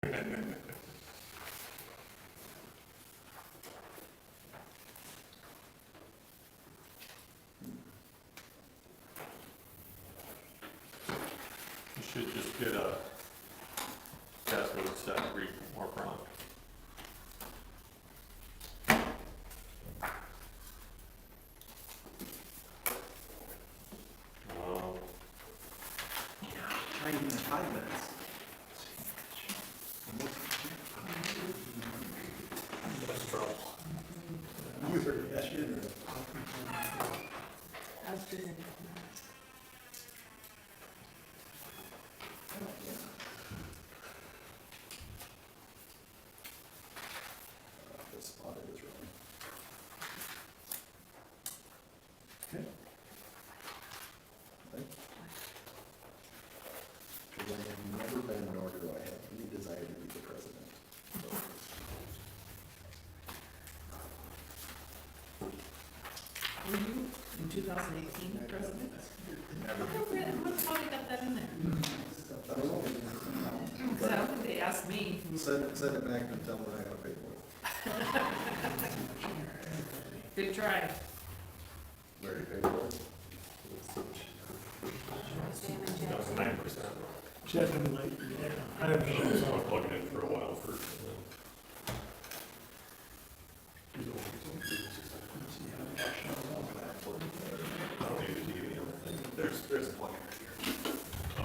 You should just get a password set to read more prompt. Not even 5 minutes. That's trouble. You heard the question I was presenting. this audit is wrong. Okay. Because I have never been, nor do I have any desire to be the president. Were you in 2018 president? Never. How did you got that in there? I don't know. Because I don't think they asked me. Send it back and tell them I gotta pay for it. Good try. Very favorable. That was 9%. Checking like, I don't know. So I'll plug it in for a while first. I don't need to do anything. There's a plug in right here. Oh.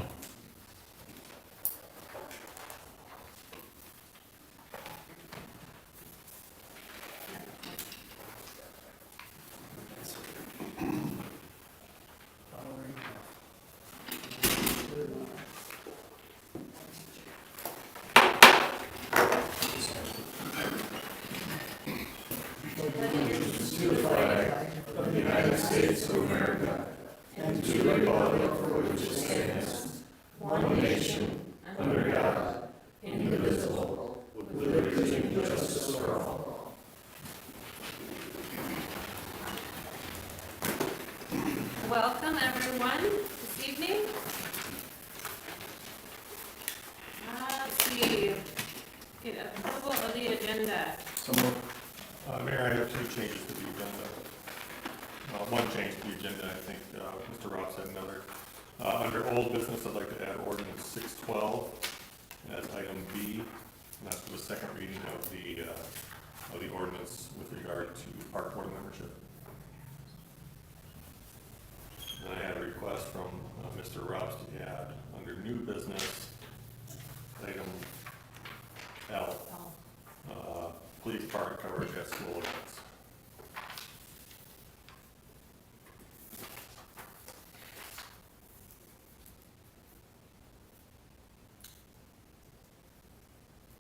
To the flag Of the United States of America, and to the republic for which it stands, one nation, under God, indivisible, with liberty and justice for all. Welcome, everyone, this evening. Let's see. Get approval of the agenda. Mayor, I have 2 changes to the agenda. One change to the agenda, I think Mr. Rob said another. Under old business, I'd like to add ordinance 612 as item B, and that's for the second reading of the ordinance with regard to park board membership. And I had a request from Mr. Robs to add under new business, item L, police park coverage at school events.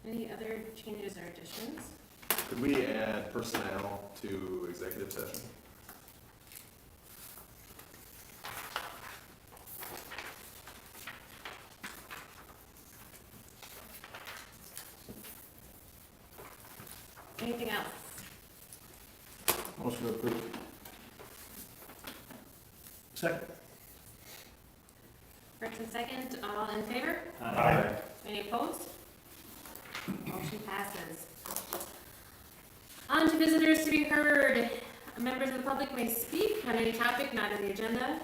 Any other changes or additions? Could we add personnel to executive session? Anything else? Motion approved. second. First and second, all in favor? Aye. Any opposed? Motion passes. On to visitors to be heard. Members of the public may speak on any topic not on the agenda.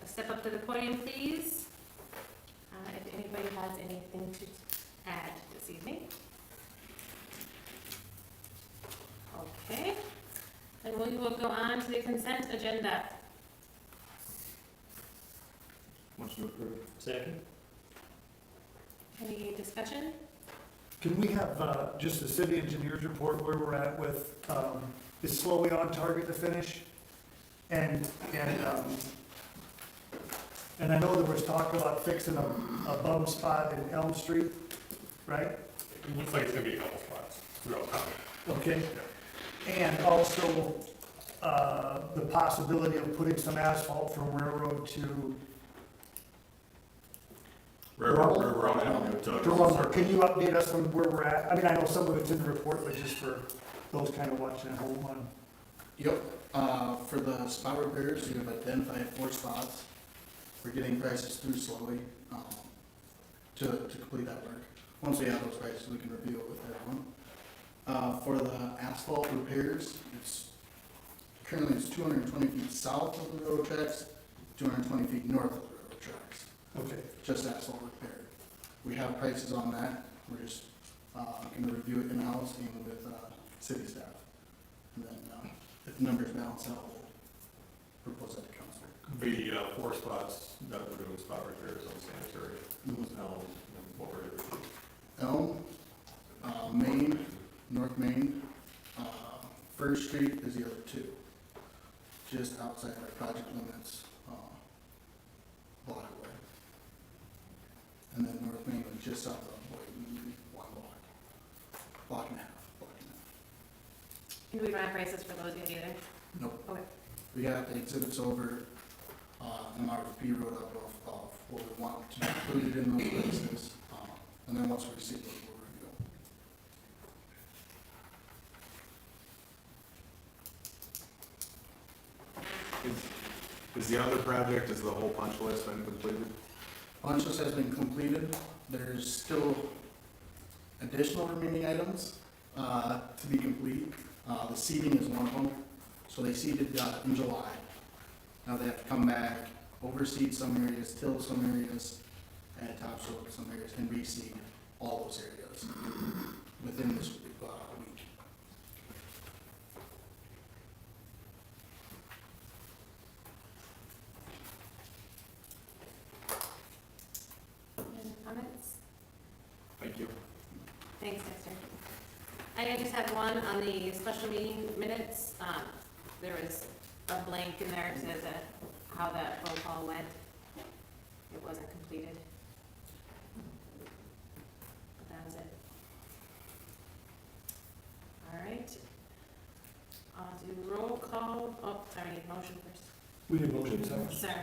Step up to the podium, please. If anybody has anything to add this evening. Okay. Then we will go on to the consent agenda. Motion approved. Second. Any discussion? Can we have just the city engineer's report where we're at with, is slowly on target to finish? And I know there was talk about fixing a bum spot in Elm Street, right? It looks like it's gonna be a couple spots throughout town. Okay. And also, the possibility of putting some asphalt from Railroad to to Lumber. Can you update us on where we're at? I mean, I know some of it's in the report, but just for those kind of watching at home on. Yep, for the spot repairs, we have identified 4 spots. We're getting prices through slowly, to complete that work. once we have those prices, we can review it with everyone. For the asphalt repairs, currently it's 220 feet south of the railroad tracks, 220 feet north of the railroad tracks, Okay, just asphalt repair. We have prices on that, we're just, gonna review it in-house and with, city staff. And then, if the numbers balance out, we'll propose that to council. The 4 spots that we're doing spot repairs on sanitary, Elm, and what were the other Elm, Main, North Main, First Street is the other two, just outside our project limits, block away. And then North Main was just south of Boynton, 1 block and a half. And do we run prices for those yet either? Nope. Okay. We got the exhibits over, an RFP wrote up of what we want to be included in those places, and then once we see those, we'll review. Is the other project, is the whole punch list been completed? Punch list has been completed. There's still additional remaining items to be complete. The seeding is one of them. So they seeded in July. Now they have to come back, overseed some areas, till some areas, add topsoil to some areas, and reseed all those areas within this week. Any comments? Thank you. Thanks, Dexter. I just have one on the special meeting minutes. There was a blank in there, it says how that roll call went. It wasn't completed. But that was it. All right. I'll do roll call. Oh, sorry, need a motion first. we need motion second. Sorry.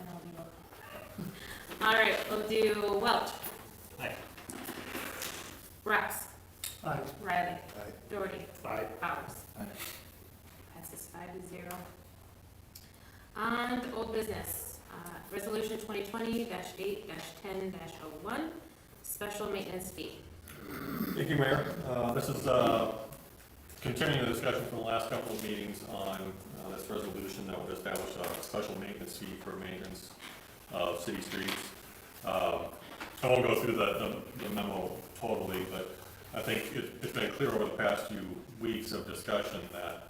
And I'll do roll call. All right, we'll do Welch. Aye. Rox. Aye. Riley. Aye. Doherty. Aye. Powers. Aye. Passes 5-0. On to old business, resolution 2020-8-10-01, special maintenance fee. Thank you, Mayor. This is continuing the discussion from the last couple of meetings on this resolution that would establish a special maintenance fee for maintenance of city streets. I won't go through the memo totally, but I think it's been clear over the past few weeks of discussion that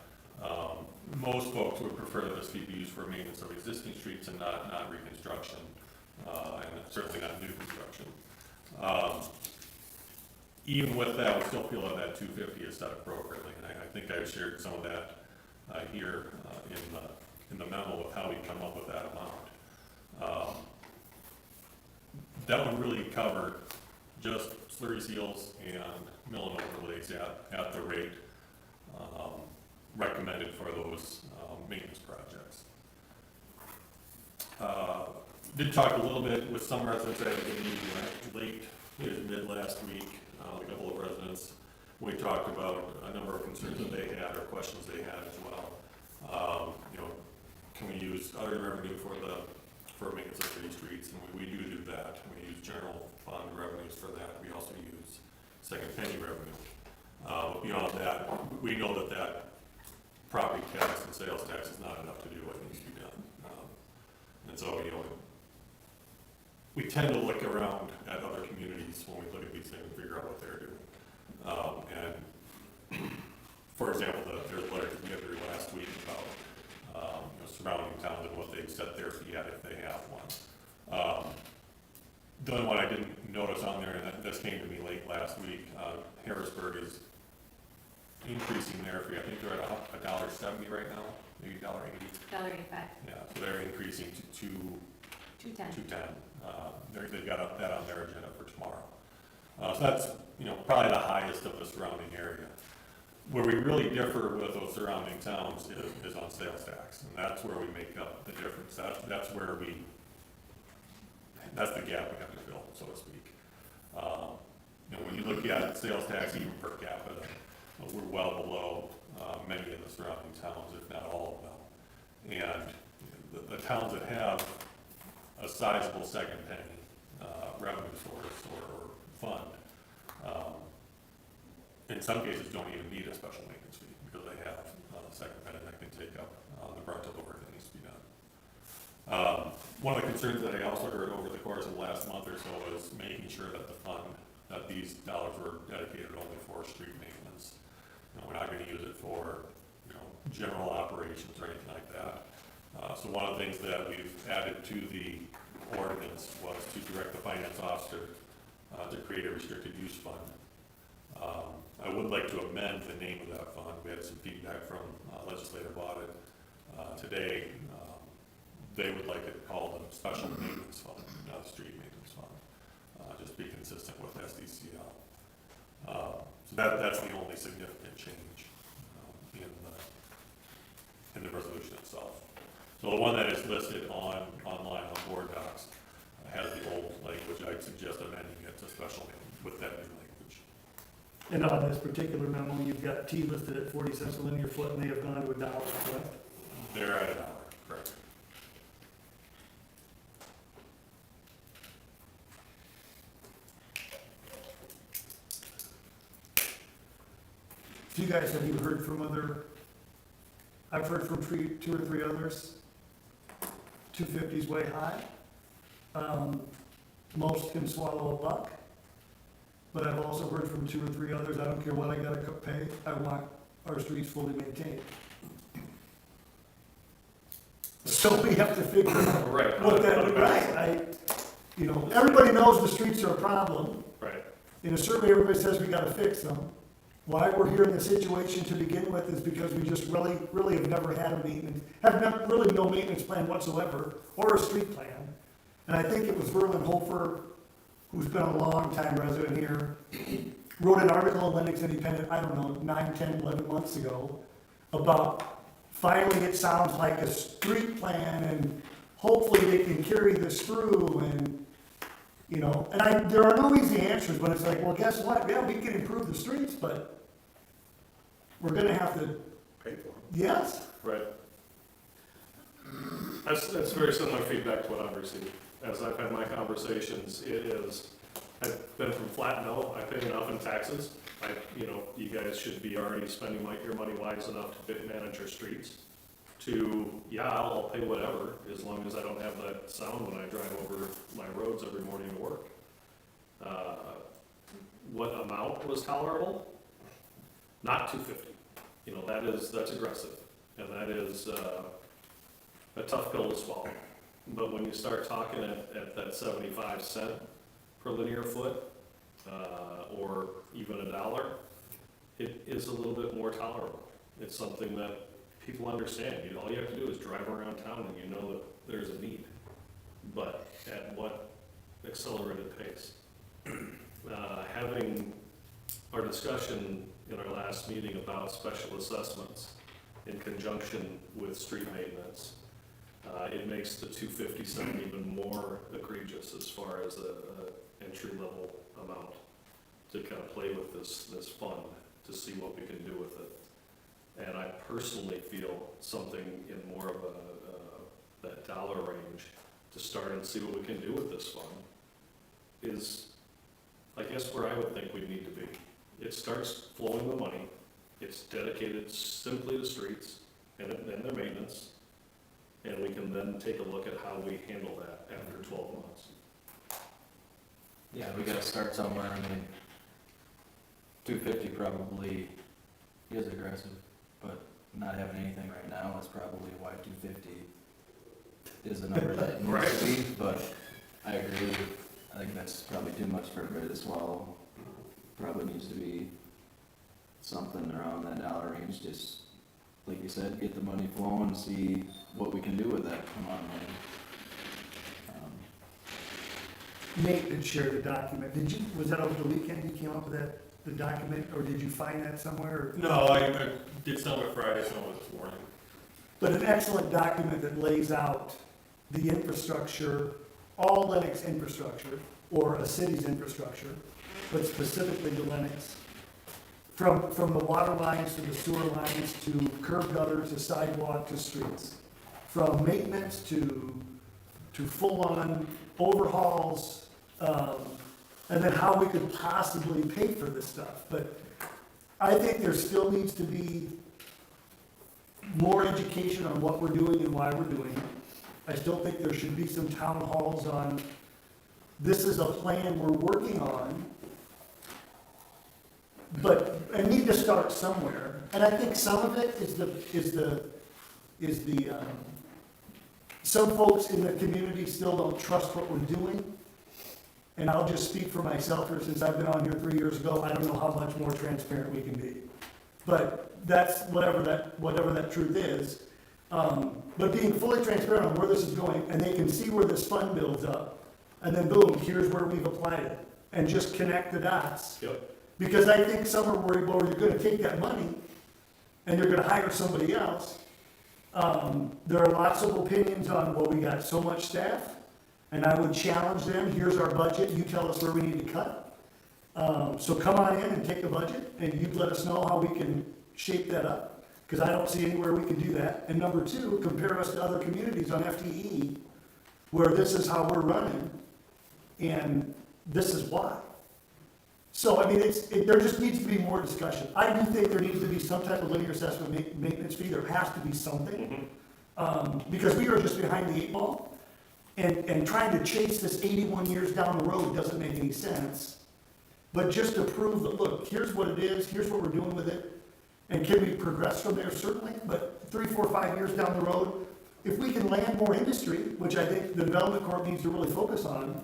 most folks would prefer that this fee be used for maintenance of existing streets and not reconstruction, and certainly not new construction. Even with that, we still feel that $250 is set appropriately, and I think I've shared some of that here in the memo of how we come up with that amount. That would really cover just slurry seals and mill and overlays at the rate recommended for those maintenance projects. Did talk a little bit with some residents at the late mid last week, a couple of residents. We talked about a number of concerns that they had or questions they had as well. Can we use other revenue for maintenance of city streets? And we do that. We use general fund revenues for that. We also use second penny revenue. But beyond that, we know that property tax and sales tax is not enough to do what needs to be done. And so, we tend to look around at other communities when we look at these things and figure out what they're doing. And for example, there's a letter to the editor last week about surrounding towns and what they set their fee at if they have one. The only one I didn't notice on there, and this came to me late last week, Harrisburg is increasing their fee. I think they're at $1.70 right now, maybe $1.80. $1.85. Yeah, so they're increasing to $2.10. $2.10. They've got that on their agenda for tomorrow. So that's, probably the highest of the surrounding area. Where we really differ with those surrounding towns is on sales tax, and that's where we make up the difference. That's the gap we have to fill, so to speak. When you look at sales tax even per capita, we're well below many of the surrounding towns, if not all of them. And the towns that have a sizable second penny revenue source or fund in some cases don't even need a special maintenance fee because they have a second tenant that can take up the brunt of the work that needs to be done. One of the concerns that I also heard over the course of the last month or so was making sure that the fund, that these dollars were dedicated only for street maintenance. We're not gonna use it for, general operations or anything like that. So one of the things that we've added to the ordinance was to direct the finance officer to create a restricted use fund. I would like to amend the name of that fund. We had some feedback from legislative audit today. They would like it called a special maintenance fund, not a street maintenance fund, just be consistent with SDCL. So that's the only significant change in the resolution itself. So the one that is listed online on board docs has the old language. I'd suggest amending it to special with that new language. And on this particular memo, you've got T listed at 40 cents a linear foot, and they have gone to $1, correct? They're at $1, correct. Do you guys, have you heard from I've heard from two or three others. 250 is way high. Most can swallow a buck. But I've also heard from 2 or 3 others, I don't care what I gotta pay, I want our streets fully maintained. So we have to figure out Right. what that would be. Everybody knows the streets are a problem. Right. In a survey, everybody says we gotta fix them. Why we're here in this situation to begin with is because we just really have never had really no maintenance plan whatsoever, or a street plan. And I think it was Verlin Hofer, who's been a long time resident here, wrote an article in Lennox Independent, I don't know, 9, 10, 11 months ago, about finally it sounds like a street plan, and hopefully they can carry this through, and there are no easy answers, but it's like, well, guess what? Yeah, we can improve the streets, but we're gonna have to, Pay for them. yes. Right. That's very similar feedback to what I've received. As I've had my conversations, I've been from flat no, I pay enough in taxes. You guys should be already spending your money wise enough to manage your streets. To, yeah, I'll pay whatever, as long as I don't have that sound when I drive over my roads every morning to work. What amount was tolerable? Not 250. That's aggressive, and that is a tough pill to swallow. But when you start talking at that 75 cent per linear foot, or even $1, it is a little bit more tolerable. It's something that people understand. All you have to do is drive around town and you know that there's a need. But at what accelerated pace? Having our discussion in our last meeting about special assessments in conjunction with street maintenance, it makes the 250 sound even more egregious as far as a entry-level amount to kind of play with this fund to see what we can do with it. And I personally feel something in more of that dollar range to start and see what we can do with this fund is, I guess, where I would think we need to be. It starts flowing the money. It's dedicated simply to streets and their maintenance. And we can then take a look at how we handle that after 12 months. Yeah, we gotta start somewhere. 250 probably is aggressive, but not having anything right now is probably why 250 is the number that needs to be, but I agree. I think that's probably too much for everybody to swallow. Probably needs to be something around that dollar range, just like you said, get the money flowing, see what we can do with that amount of money. Nate did share the document. Was that over the weekend you came up with the document, or did you find that somewhere? No, I did some of it Friday, some of it this morning. But an excellent document that lays out the infrastructure, all Lennox infrastructure, or a city's infrastructure, but specifically to Lennox. From the water lines to the sewer lines, to curb gutter, to sidewalk, to streets. From maintenance to full-on overhauls, and then how we could possibly pay for this stuff. But I think there still needs to be more education on what we're doing and why we're doing it. I still think there should be some town halls on, this is a plan we're working on, but I need to start somewhere. And I think some of it is some folks in the community still don't trust what we're doing. And I'll just speak for myself here, since I've been on here 3 years ago, I don't know how much more transparent we can be. But that's whatever that truth is. But being fully transparent on where this is going, and they can see where this fund builds up, and then boom, here's where we've applied it, and just connect the dots. Yep. Because I think some are worried, well, you're gonna take that money, and you're gonna hire somebody else. There are lots of opinions on, well, we got so much staff, and I would challenge them, here's our budget, you tell us where we need to cut. So come on in and take a budget, and you let us know how we can shape that up, because I don't see anywhere we can do that. And number two, compare us to other communities on FTE, where this is how we're running, and this is why. So, I mean, there just needs to be more discussion. I do think there needs to be some type of linear assessment maintenance fee, there has to be something. Because we are just behind the 8 ball, and trying to chase this 81 years down the road doesn't make any sense. But just to prove that, look, here's what it is, here's what we're doing with it, and can we progress from there? Certainly, but 3, 4, 5 years down the road, if we can land more industry, which I think the Development Corp needs to really focus on,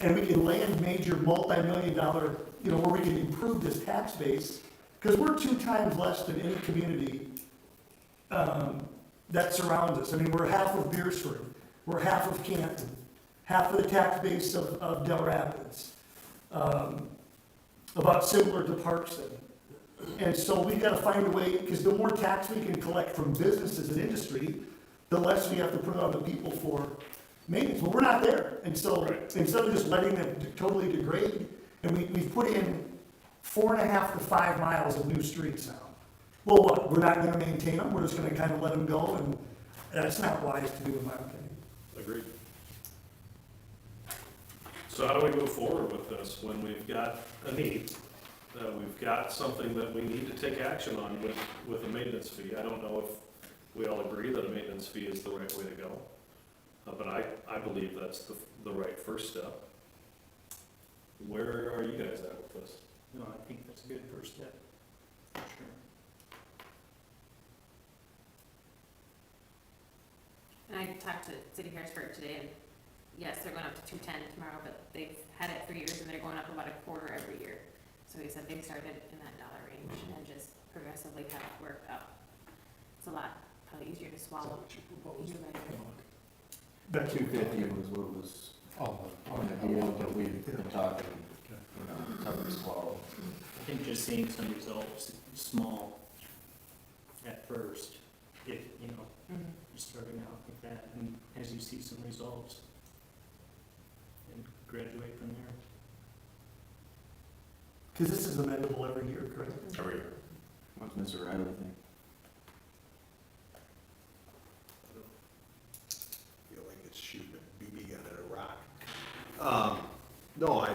and we can land major multi-million-dollar, where we can improve this tax base, because we're 2 times less than any community that surrounds us. I mean, we're half of Beersford, we're half of Canton, half of the tax base of Del Rapids, about similar to Parkston. And so we've got to find a way, because the more tax we can collect from businesses and industry, the less we have to put on the people for maintenance. Well, we're not there. And so instead of just letting them totally degrade, and we've put in 4.5 to 5 miles of new streets now. Well, what? We're not going to maintain them. We're just going to kind of let them go, and that's not wise to do, in my opinion. Agreed. So how do we move forward with this when we've got a need? We've got something that we need to take action on with a maintenance fee. I don't know if we all agree that a maintenance fee is the right way to go. But I believe that's the right first step. Where are you guys at with this? No, I think that's a good first step, for sure. And I talked to City Harrisburg today, and yes, they're going up to 210 tomorrow, but they've had it for years, and they're going up about a quarter every year. So he said they started in that dollar range and just progressively kind of worked up. It's a lot, probably easier to swallow. Back to 250 was what was on the deal that we've been talking, tough to swallow. I think just seeing some results, small at first, if, you're starting out like that, and as you see some results, and graduate from there. Because this is amendable every year, correct? Every year. What's Mr. Riley think? Feel like it's shooting a BB gun at a rock. No,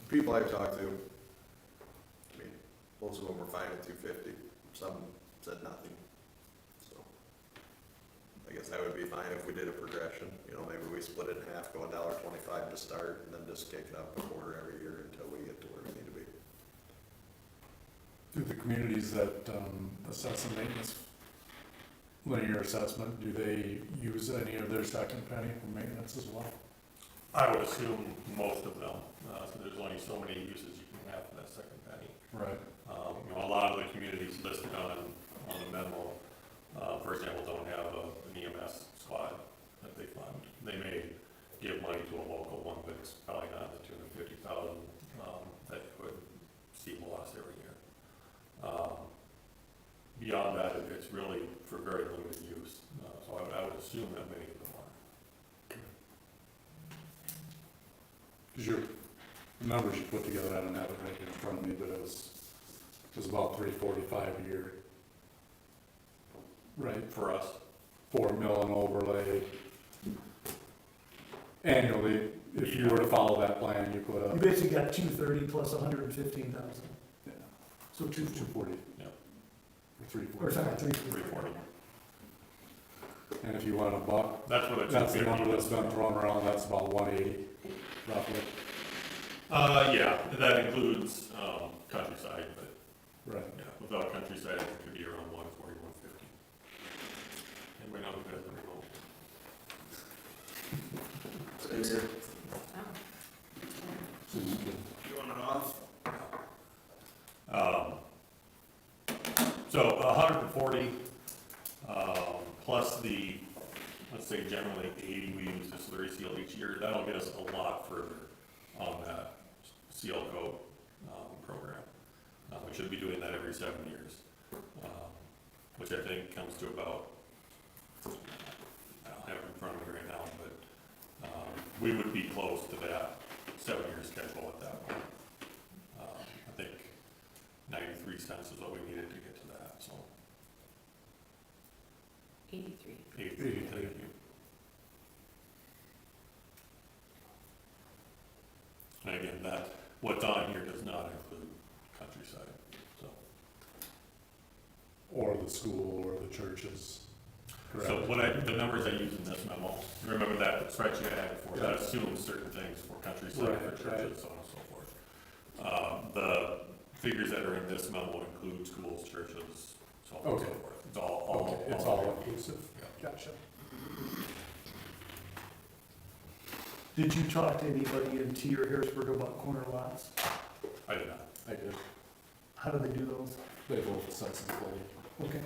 people I've talked to, I mean, most of them were fine at 250. Some said nothing. So I guess that would be fine if we did a progression. Maybe we split it in half, go $1.25 to start, and then just kick it up a quarter every year until we get to where we need to be. Do the communities that assess the maintenance linear assessment, do they use any of their second penny for maintenance as well? I would assume most of them, so there's only so many uses you can have for that second penny. Right. A lot of the communities listed on the memo, for example, don't have an EMS squad that they fund. They may give money to a local one, but it's probably not the $250,000 that would see loss every year. Beyond that, it's really for very limited use. So I would assume that many of them are. Because the numbers you put together, I don't have it right in front of me, but it was about $345 a year. Right, For us, 4 mil and overlay. Annually, if you were to follow that plan, you put You up, basically got 230 plus 115,000. yeah. So 240. Yeah. Or 340. or sorry, 340. And if you want a buck, That's what it's. that's the number that's been thrown around, that's about 180, roughly. Yeah, that includes, countryside, but, Right. yeah, without countryside, it could be around 140, 150. Anybody know who has the remote? So you can, You want it off? So 140, plus the, let's say generally 80 we use to slurry seal each year, that'll get us a lot further on that seal coat program. We should be doing that every 7 years, which I think comes to about, I don't have it in front of me right now, but we would be close to that 7-year schedule at that point. I think 93 cents is what we needed to get to that, so. 83. 83, thank you. And again, that, what's on here does not include countryside, so. or the school, or the churches, correct? So the numbers I use in this memo, remember that spreadsheet I had before, that assumes certain things for countryside, Right, for right. churches, so on and so forth. The figures that are in this memo include schools, churches, so on and so Okay. forth. It's all. Okay, it's all inclusive, Yeah. gotcha. Did you talk to anybody in T or Harrisburg about corner lots? I did not. I did, How do they do those? they both sets and fully. Okay.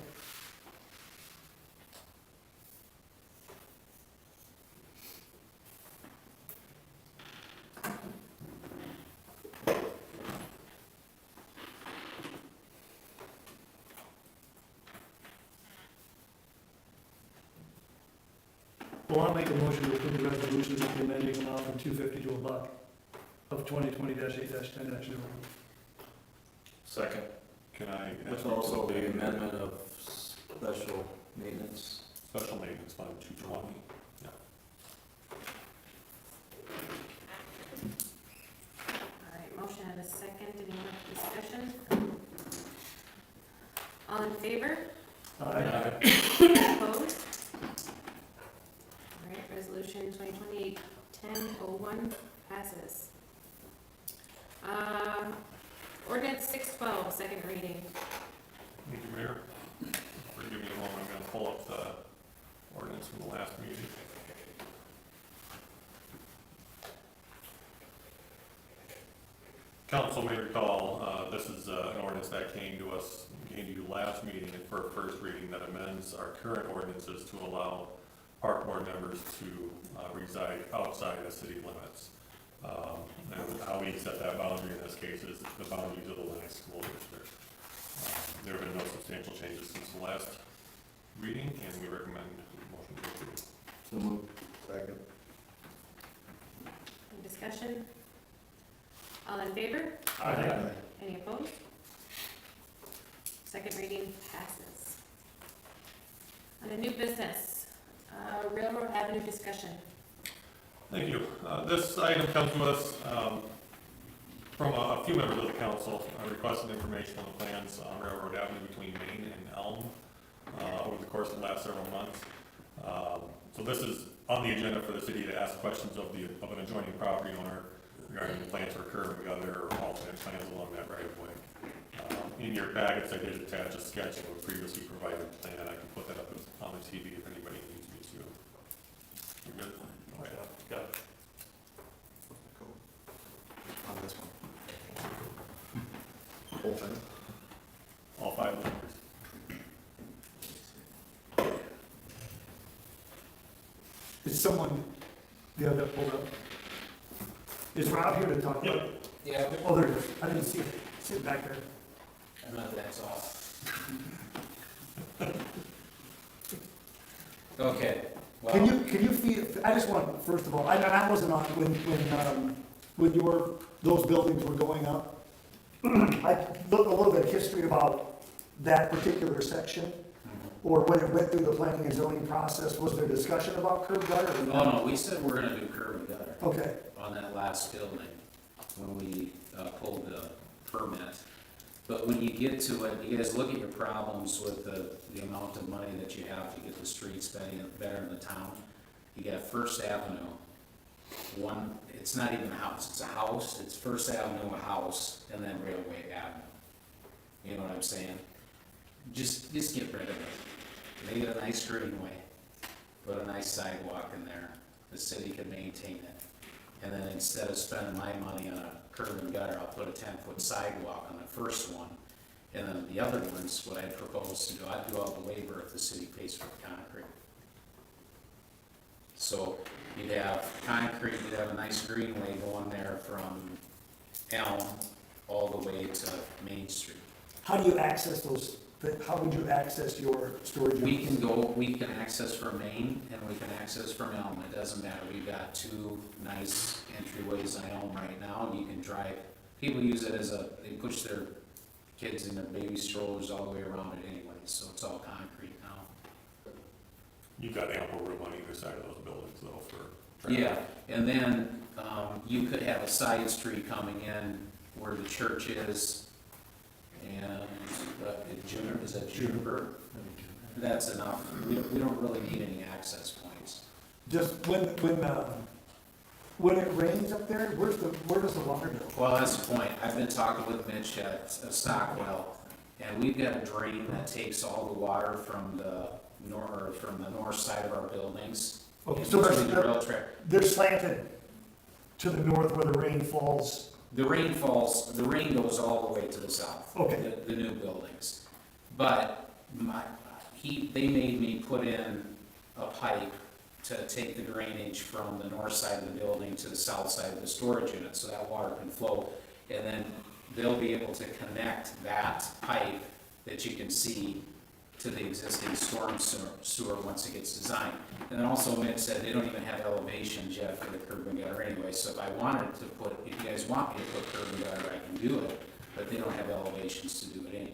Well, I'll make a motion to approve the resolution with the amending amount from $2.50 to $1 of 2020-8-10-0. Second. Can I? That's also the amendment of special maintenance. Special maintenance fund 220. All right, motion and a second, any more discussion? All in favor? Opposed? All right, resolution 2020-1001 passes. Ordinance 612, second reading. Thank you, Mayor. Forgive me a moment, I'm gonna pull up the ordinance from the last meeting. Council may recall, this is an ordinance that came to you last meeting for a first reading that amends our current ordinances to allow park board members to reside outside the city limits. And how we set that boundary in this case is the boundaries of the Lennox School District. There have been no substantial changes since the last reading, and we recommend motion to approve. So moved. Second. Any discussion? All in favor? Aye. Any opposed? Second reading passes. On a new business, Railroad Avenue discussion. Thank you. This item comes to us from a few members of the council requesting information on the plans on Railroad Avenue between Main and Elm over the course of the last several months. So this is on the agenda for the city to ask questions of an adjoining property owner regarding the plans for curb and gutter or alternate plans along that right of way. In your packets, I did attach a sketch of a previously provided plan. I can put that up on the TV if anybody needs me to. You good? Okay. Got it. On this one. Whole thing? All 5 members. Is someone, you have that pulled up? Is Rob here to talk about it? Yeah, Oh, there it is. I didn't see it. Sit back there. I'm not that soft. Okay, well. Can you feed, I just want, first of all, I wasn't on when those buildings were going up. I looked a little bit of history about that particular section, or when it went through the planning and zoning process. Was there discussion about curb gutter? Or Oh, no, we said we're gonna do curb and gutter Okay, on that last building when we pulled the permit. But when you get to it, you guys look at your problems with the amount of money that you have to get the streets better in the town. You got First Avenue, it's not even a house, it's a house, it's First Avenue, a house, and then Railway Avenue. You know what I'm saying? Just get rid of it. Make it a nice greenway, put a nice sidewalk in there, the city can maintain it. And then instead of spending my money on a curb and gutter, I'll put a 10-foot sidewalk on the first one. And then the other ones, what I'd propose to do, I'd do all the labor if the city pays for the concrete. So you'd have concrete, you'd have a nice greenway going there from Elm all the way to Main Street. How do you access those, how would you access your storage We units? we can access from Main and we can access from Elm, it doesn't matter, we've got two nice entryways on Elm right now, and you can drive, people use it as they push their kids in their baby strollers all the way around it anyway, so it's all concrete now. You've got ample room on either side of those buildings though for traffic. Yeah, and then, you could have a side street coming in where the church is, and, is that Juniper? That's enough, we don't really need any access points. Just when it rains up there, where does the water go? Well, that's the point. I've been talking with Mitch at Stockwell, and we've got a drain that takes all the water from the north side of our buildings. Okay, into so the rail track. they're slanted to the north where the rain falls. The rain goes all the way to the south. Okay. The new buildings. But they made me put in a pipe to take the drainage from the north side of the building to the south side of the storage unit, so that water can flow. And then they'll be able to connect that pipe that you can see to the existing storm sewer once it gets designed. And then also Mitch said they don't even have elevations yet for the curb and gutter anyway, so if I wanted to if you guys want me to put curb and gutter, I can do it, but they don't have elevations to do it anyway.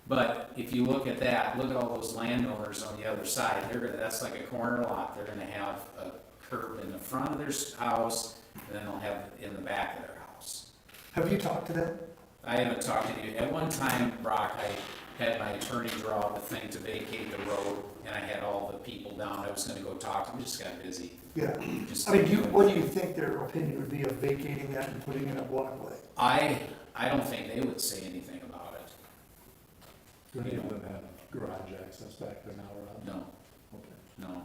But if you look at that, look at all those landowners on the other side, that's like a corner lot, they're gonna have a curb in the front of their house, and then they'll have it in the back of their house. Have you talked to them? I haven't talked to you. At one time, Brock, I had my attorney draw up a thing to vacate the road, and I had all the people down. I was gonna go talk to them, just got busy. Yeah. Just I mean, what do you think their opinion would be of vacating that and putting in a walkway? I don't think they would say anything about it. Do any of them have garage access back there now, Rob? No, Okay. no.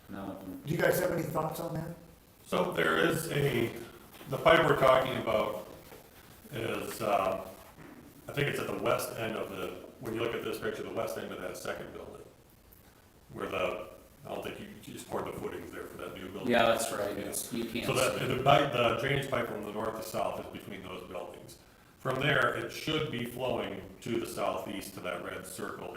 None of them. Do you guys have any thoughts on that? So there is the pipe we're talking about is, I think it's at the west end of when you look at this picture, the west end of that second building. Where I don't think you just poured the footings there for that new building. Yeah, that's right. Yeah. You can't. So the drainage pipe from the north to south is between those buildings. From there, it should be flowing to the southeast to that red circle.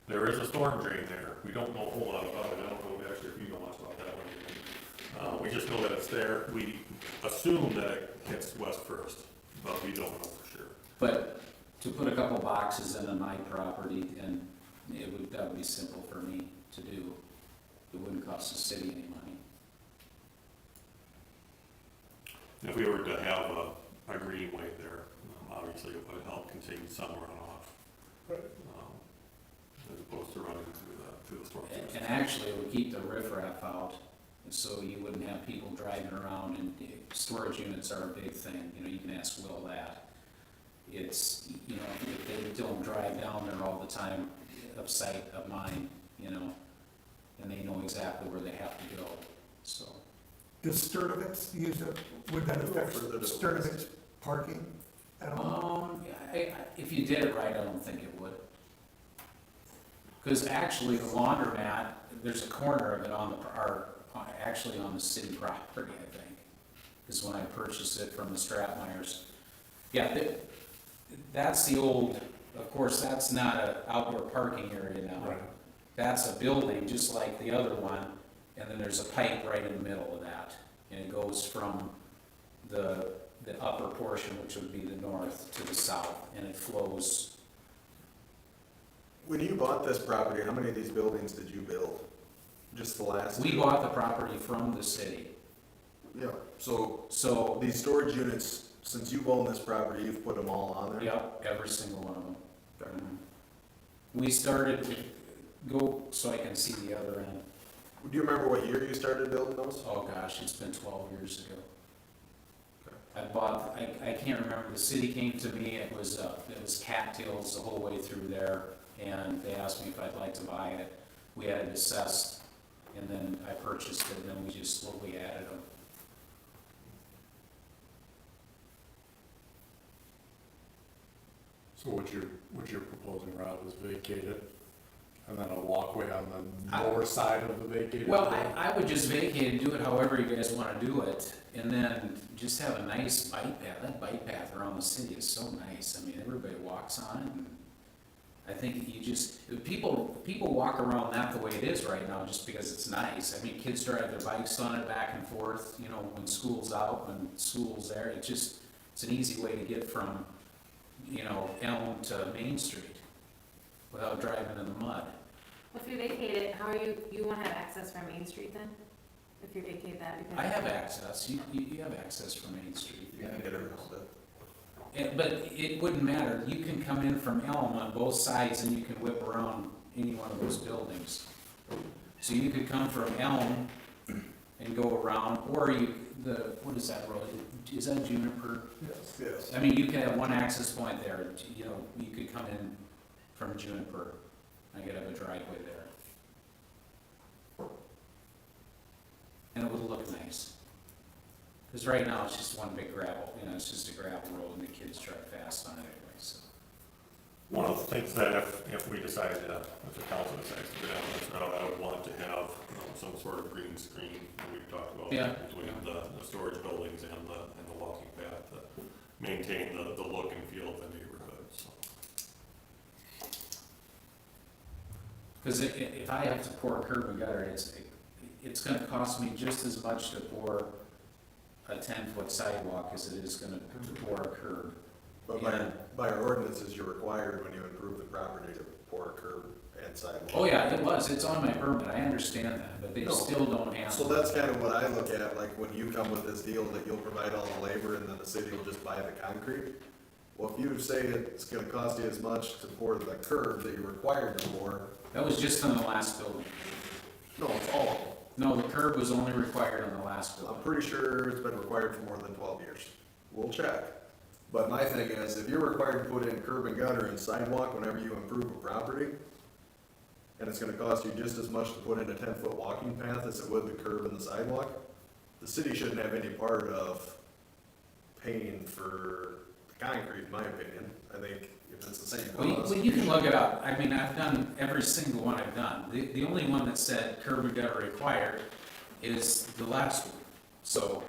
There is a storm drain there. We don't know a whole lot about it. I don't know actually if you know much about that one. We just know that it's there. We assume that it hits west first, but we don't know for sure. But to put a couple boxes in on my property, and that would be simple for me to do. It wouldn't cost the city any money. If we were to have a greenway there, obviously it would help contain some runoff. As opposed to running through the storm. And actually, it would keep the riffraff out, so you wouldn't have people driving around, and storage units are a big thing, you can ask Will that. It's, if they don't drive down there all the time, of sight of mine, and they know exactly where they have to go, so. Does Sturdivant's would that affect Sturdivant's parking at all? If you did it right, I don't think it would. Because actually, the laundromat, there's a corner of it actually on the city property, I think, is when I purchased it from the Stratmeyers. Yeah, that's the old, of course, that's not an outdoor parking area now. Right. That's a building, just like the other one, and then there's a pipe right in the middle of that. And it goes from the upper portion, which would be the north, to the south, and it flows. When you bought this property, how many of these buildings did you build? Just the last? We bought the property from the city. Yeah, so So, these storage units Since you've owned this property, you've put them all on there? Yep, every single one of them. Mhm. We started, go so I can see the other end. Do you remember what year you started building those? Oh gosh, it's been 12 years ago. Okay. I bought, I can't remember, the city came to me, it was cattails the whole way through there, and they asked me if I'd like to buy it. We had it assessed, and then I purchased it, and then we just slowly added them. So what you're proposing, Rob, is vacate it, and then a walkway on the lower side of the vacated? Well, building? I would just vacate and do it however you guys wanna do it, and then just have a nice bike path. That bike path around the city is so nice. I mean, everybody walks on it, and I think you just, people walk around that the way it is right now just because it's nice. I mean, kids drive their bikes on it back and forth, you know, when school's out, when school's there. It's an easy way to get from, you know, Elm to Main Street without driving in the mud. Well, if you vacate it, how are you won't have access from Main Street then? If you vacate that because. I have access. You have access from Main Street. You can get around it. But it wouldn't matter, you can come in from Elm on both sides and you can whip around any one of those buildings. So you could come from Elm and go around, or what is that road, is that Juniper? Yes. Yes. I mean, you could have one access point there, you know, you could come in from Juniper, I could have a driveway there. And it would look nice. Because right now, it's just one big gravel, you know, it's just a gravel road and the kids drive fast on it anyway, so. One of the things that if we decided to, if the council decides to go down this route, I would want to have some sort of green screen that we've talked about. Yeah. Between the storage buildings and the walking path to maintain the look and feel of the neighborhood, so. Because if I have to pour a curb and gutter, it's gonna cost me just as much to pour a 10-foot sidewalk as it is gonna pour a curb. But by our ordinances, you're required when you improve the property to pour a curb and sidewalk. Oh, yeah, it's on my permit, I understand that, but they No. still don't have. So that's kind of what I look at, like when you come with this deal that you'll provide all the labor and then the city will just buy the concrete. Well, if you say it's gonna cost you as much to pour the curb that you're required to pour, That was just on the last building. no, it's all of them. No, the curb was only required on the last I'm building. pretty sure it's been required for more than 12 years. We'll check. But my thing is, if you're required to put in curb and gutter and sidewalk whenever you improve a property, and it's gonna cost you just as much to put in a 10-foot walking path as it would the curb and the sidewalk, the city shouldn't have any part of paying for the concrete, in my opinion. I think if it's the same cost. Well, you can look it up. I mean, I've done every single one I've done. The only one that said curb and gutter required is the last one. So,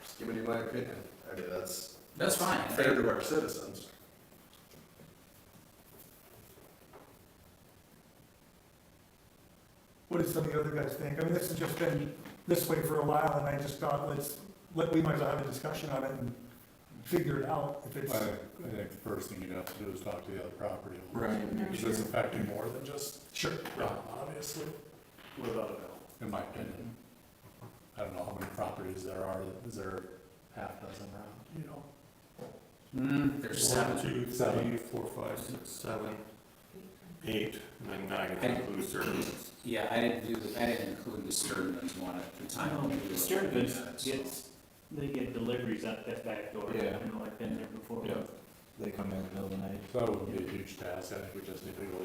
Just giving you my opinion. I mean, that's that's fine. fair to our citizens. What do some of the other guys think? I mean, this has just been this way for a while, and I just thought, we might as well have a discussion on it and figure it out if it's. I think the first thing you'd have to do is talk to the other property owners. Right. Because it's affecting more than just Sure. Rob, obviously, Without a doubt. in my opinion. I don't know how many properties there are, is there half dozen around, you know? There's 1, seven. 2, 3, 4, 5, 6, 7, 8, and then 9 if you include services. Yeah, I didn't include the Sturdivant's one at the time. No, when we were Sturgis looking at it, so. they get deliveries out that back door. Yeah. I know, I've been there before. Yeah. They come in the middle of the night. So that wouldn't be a huge task, I think we just need to go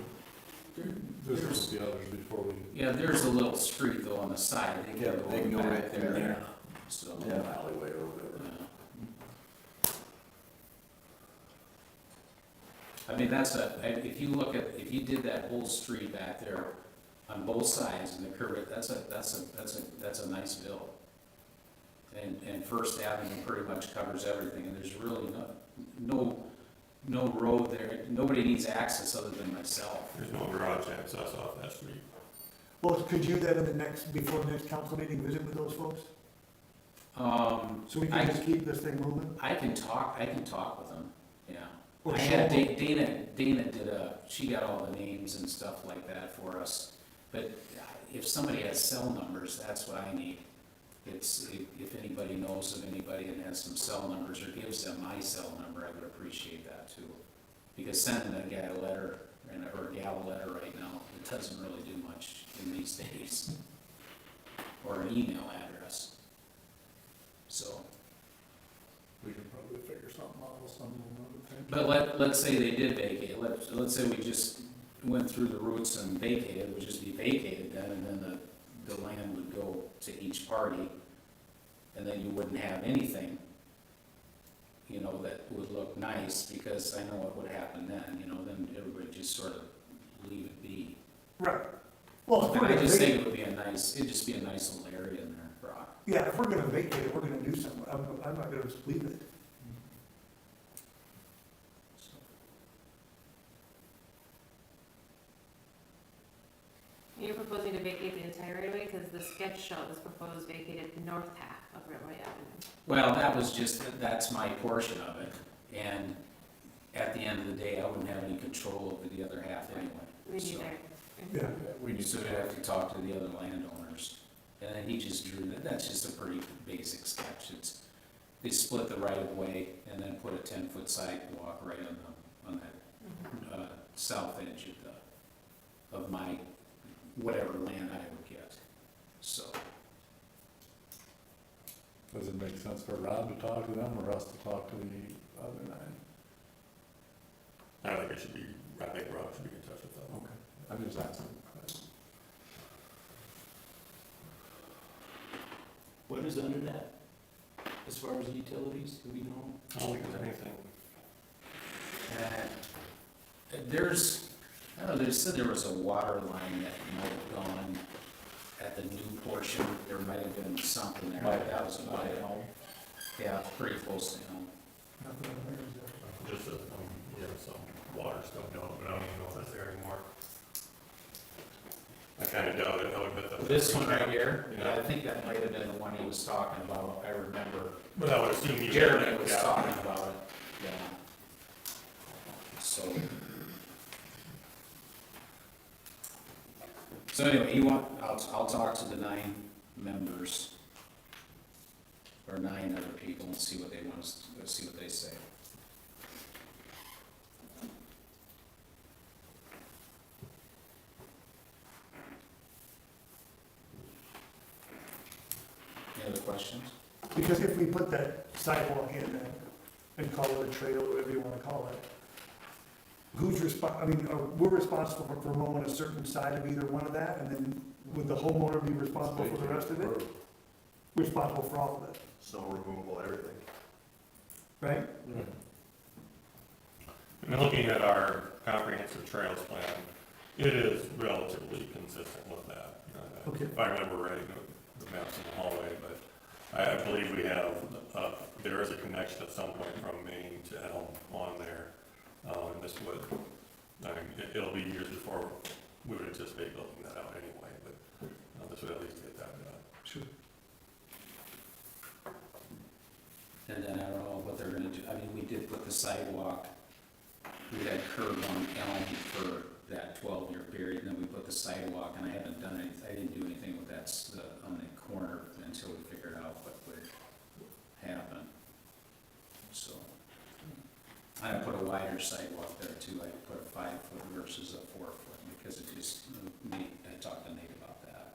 visit with the others before we. Yeah, there's a little street though on the side. Yeah, they can go back right through there. So, Yeah. Alleyway or whatever. yeah. I mean, if you did that whole street back there on both sides and the curb, that's a nice bill. And First Avenue pretty much covers everything, and there's really no road there, nobody needs access other than myself. There's no garage access off that street. Well, could you then before the next council meeting, visit with those folks? So we I- can just keep this thing moving? I can talk with them, yeah. Or I show had them? Dana she got all the names and stuff like that for us, but if somebody has cell numbers, that's what I need. It's, if anybody knows of anybody and has some cell numbers or gives them my cell number, I would appreciate that too. Because sending a guy a letter, or a gal a letter right now, it doesn't really do much in these days. Or an email address. So, We can probably figure something out with some of them, I would think. but let's say they did vacate, let's say we just went through the roots and vacated, it would just be vacated then, and then the land would go to each party, and then you wouldn't have anything, you know, that would look nice, because I know what would happen then, you know, then everybody just sort of leave it be. Right. Well, if And we're I gonna just think vacate, it would be a nice, it'd just be a nice little area in there, Brock. yeah, if we're gonna vacate it, we're gonna do something. I'm not gonna just leave it. So, You're proposing to vacate the entire right of way, because the sketch show is proposed vacated north half of Railway Avenue. well, that was just, that's my portion of it, and at the end of the day, I wouldn't have any control over the other half anyway. Me So- neither. Yeah. We need So to, we'd have to talk to the other landowners, and then he just drew that, that's just a pretty basic sketch, it's, they split the right of way and then put a 10-foot sidewalk right on that, south edge of my, whatever land I would get, so. does it make sense for Rob to talk to them or us to talk to the other 9? I think it should be, I think Rob should be in touch with them. Okay, I'm just asking. What is under that? As far as utilities, do we know? I don't think there's anything. There's, I don't know, they said there was a water line that might have gone at the new portion, there might have been something there, but that was about it. Yeah, pretty close to home. Just, yeah, some water stuff down, but I don't even know if that's there anymore. I kinda doubt it, I would bet that. This one right here, Yeah. yeah, I think that might have been the one he was talking about, I remember. But I would assume you. Jeremy was Yeah. talking about it, yeah. So anyway, I'll talk to the 9 members, or 9 other people and see what they want us, see what they say. Any other questions? Because if we put that sidewalk in there and call it a trail, whatever you wanna call it, who's we're responsible for mowing a certain side of either one of that, and then would the homeowner be responsible for the rest of it? Responsible for all of it, Snow removal, everything. right? And looking at our comprehensive trails plan, it is relatively consistent with that. Okay. If I remember right, the maps in the hallway, but I believe we have, there is a connection at some point from Maine to Elm on there. And this would, I mean, it'll be years before we would anticipate building that out anyway, but this would at least get that done. Sure. And then I don't know what they're gonna do, I mean, we did put the sidewalk, we had curb on Elm for that 12-year period, and then we put the sidewalk, and I haven't done anything, I didn't do anything with that, on the corner until we figured out what would happen. So, I put a wider sidewalk there too, I put a 5-foot versus a 4-foot, because it just, Nate, I talked to Nate about that.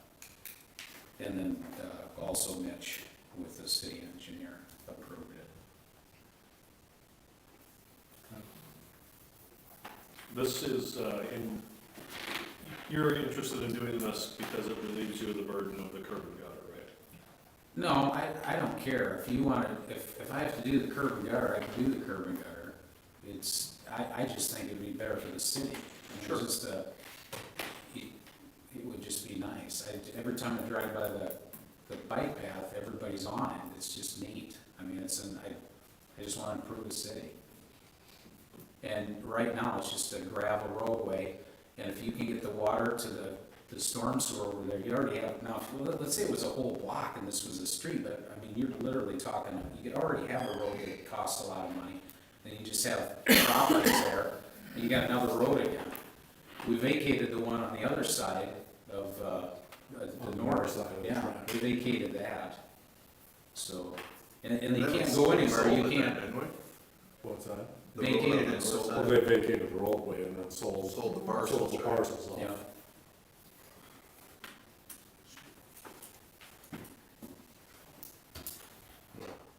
And then, also Mitch with the city engineer approved it. This is, you're interested in doing this because it relieves you of the burden of the curb and gutter, right? No, I don't care, if you want to, if I have to do the curb and gutter, I can do the curb and gutter. It's, I just think it'd be better for the city. I mean, it's just, it would just be nice. Every time I drive by the bike path, everybody's on it, it's just neat. I mean, I just want to improve the city. And right now, it's just a gravel roadway, and if you can get the water to the storm sewer over there, you already have, now, let's say it was a whole block and this was a street, but, I mean, you're literally talking, you could already have a road that costs a lot of money, and you just have properties there, and you got another road again. We vacated the one on the other side of, the north, side of the yeah, track. we vacated that, So, and they can't go anywhere, you can't Didn't we? What's that? The maintain road it, on the so, north Well, side. they vacated the roadway and then sold. Sold the parcels, Sold the right. parcels off. yeah.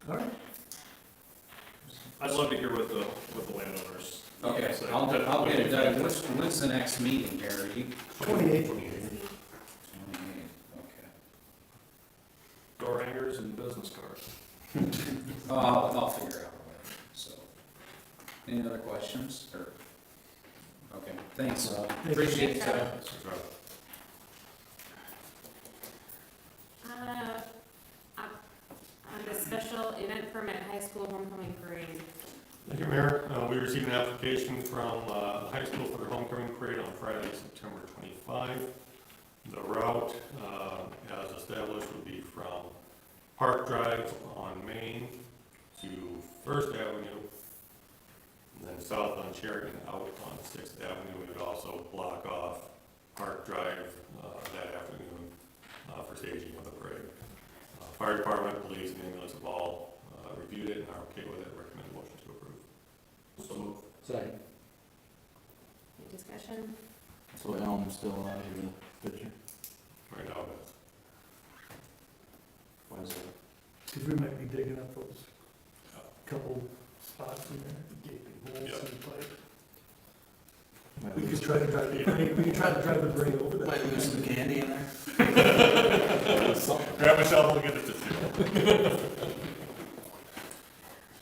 All right. I'd love to hear what the landowners. Okay, say. I'll get it done. When's the next meeting, Harry? 28. 28, okay. Door hangers and business cards. Oh, I'll figure out a way, so. Any other questions, or? Okay, thanks, appreciate it. On the special event permit, high school homecoming parade. Thank you, Mayor. We received an application from the high school for their homecoming parade on Friday, September 25. The route, as established, would be from Park Drive on Main to First Avenue, and then south on Sheridan out on Sixth Avenue. We would also block off Park Drive that afternoon for staging of the parade. Fire department, police, and ambulance have all reviewed it and are okay with it. Recommend a motion to approve. So move. Second. Any discussion? So Elm's still alive in the picture? Right now, that's Why is that? Because we might be digging up those couple spots in there, gaping holes Yeah. in the pipe. Might We lose- could try to drive the grade, we could try to drive the grade over that. Might lose some candy in there? grab a shovel and get it to seal.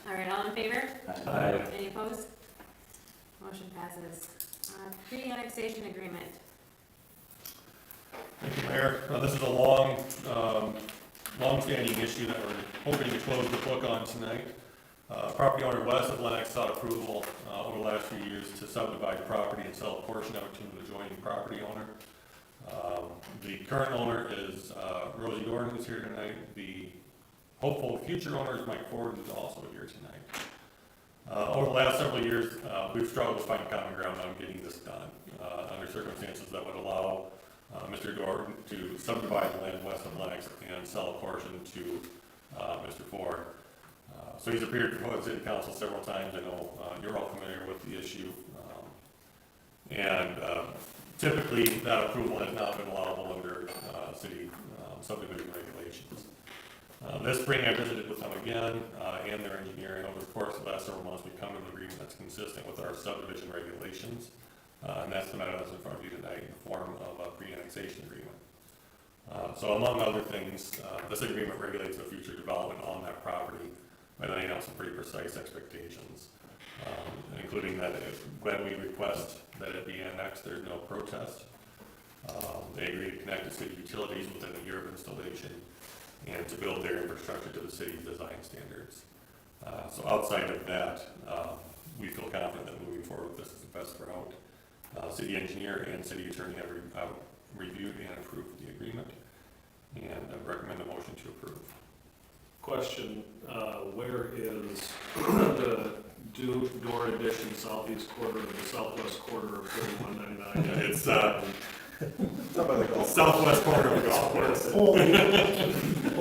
All right, all in favor? Aye. Any opposed? Motion passes. Pre-annexation agreement. Thank you, Mayor. This is a long-standing issue that we're hoping to close the book on tonight. Property owner west of Lennox sought approval over the last few years to subdivide property and sell a portion of it to an adjoining property owner. The current owner is Rosie Dorn, who's here tonight. The hopeful future owner is Mike Ford, who's also here tonight. Over the last several years, we've struggled to find common ground on getting this done under circumstances that would allow Mr. Dorn to subdivide the land west of Lennox and sell a portion to Mr. Ford. So he's appeared before the city council several times. I know you're all familiar with the issue. And typically, that approval has not been allowable under city subdivision regulations. This spring, I visited with them again and their engineer, and over the course of the last several months, we've come to an agreement that's consistent with our subdivision regulations. And that's the matter that's in front of you tonight in the form of a pre-annexation agreement. So among other things, this agreement regulates the future development on that property by laying out some pretty precise expectations, including that when we request that it be annexed, there's no protest. They agree to connect to city utilities within a year of installation and to build their infrastructure to the city's design standards. So outside of that, we feel confident that moving forward, this is the best route. City engineer and city attorney have reviewed and approved the agreement, and I recommend a motion to approve. Question, where is the door addition southeast quarter of the southwest quarter of 3199? It's It's up by the golf. southwest corner of the golf course. Oh,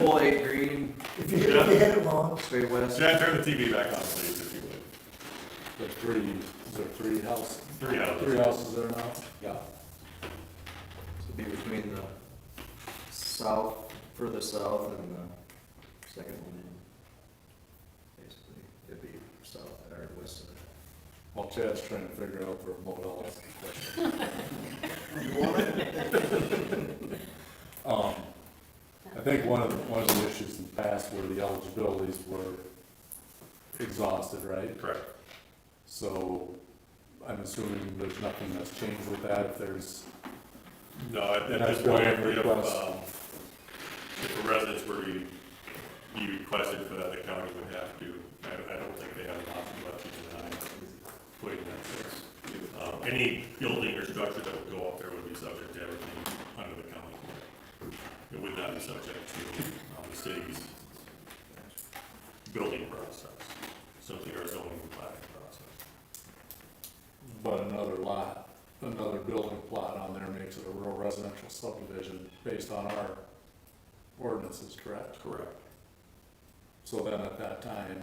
Whole 8 green, if you hit it wrong, straight west. Chad, turn the TV back on, please, if you would. There are three houses? 3 houses. 3 houses there now? Yeah. So it'd be between the south, further south and the second one in. Basically, it'd be south or west of it. While Chad's trying to figure out where Modell is. You want it? I think one of the issues in the past were the eligibilities were exhausted, right? Correct. So I'm assuming there's nothing that's changed with that, if there's, No, at That's this point, building request. if the residents were to be requested for that, the county would have to, I don't think they have an option but to deny putting that fix. Any building or structure that would go up there would be subject to everything under the county code. It would not be subject to the city's building process, simply our zoning and planning process. but another building plot on there makes it a rural residential subdivision based on our ordinances, correct? Correct. So then at that time,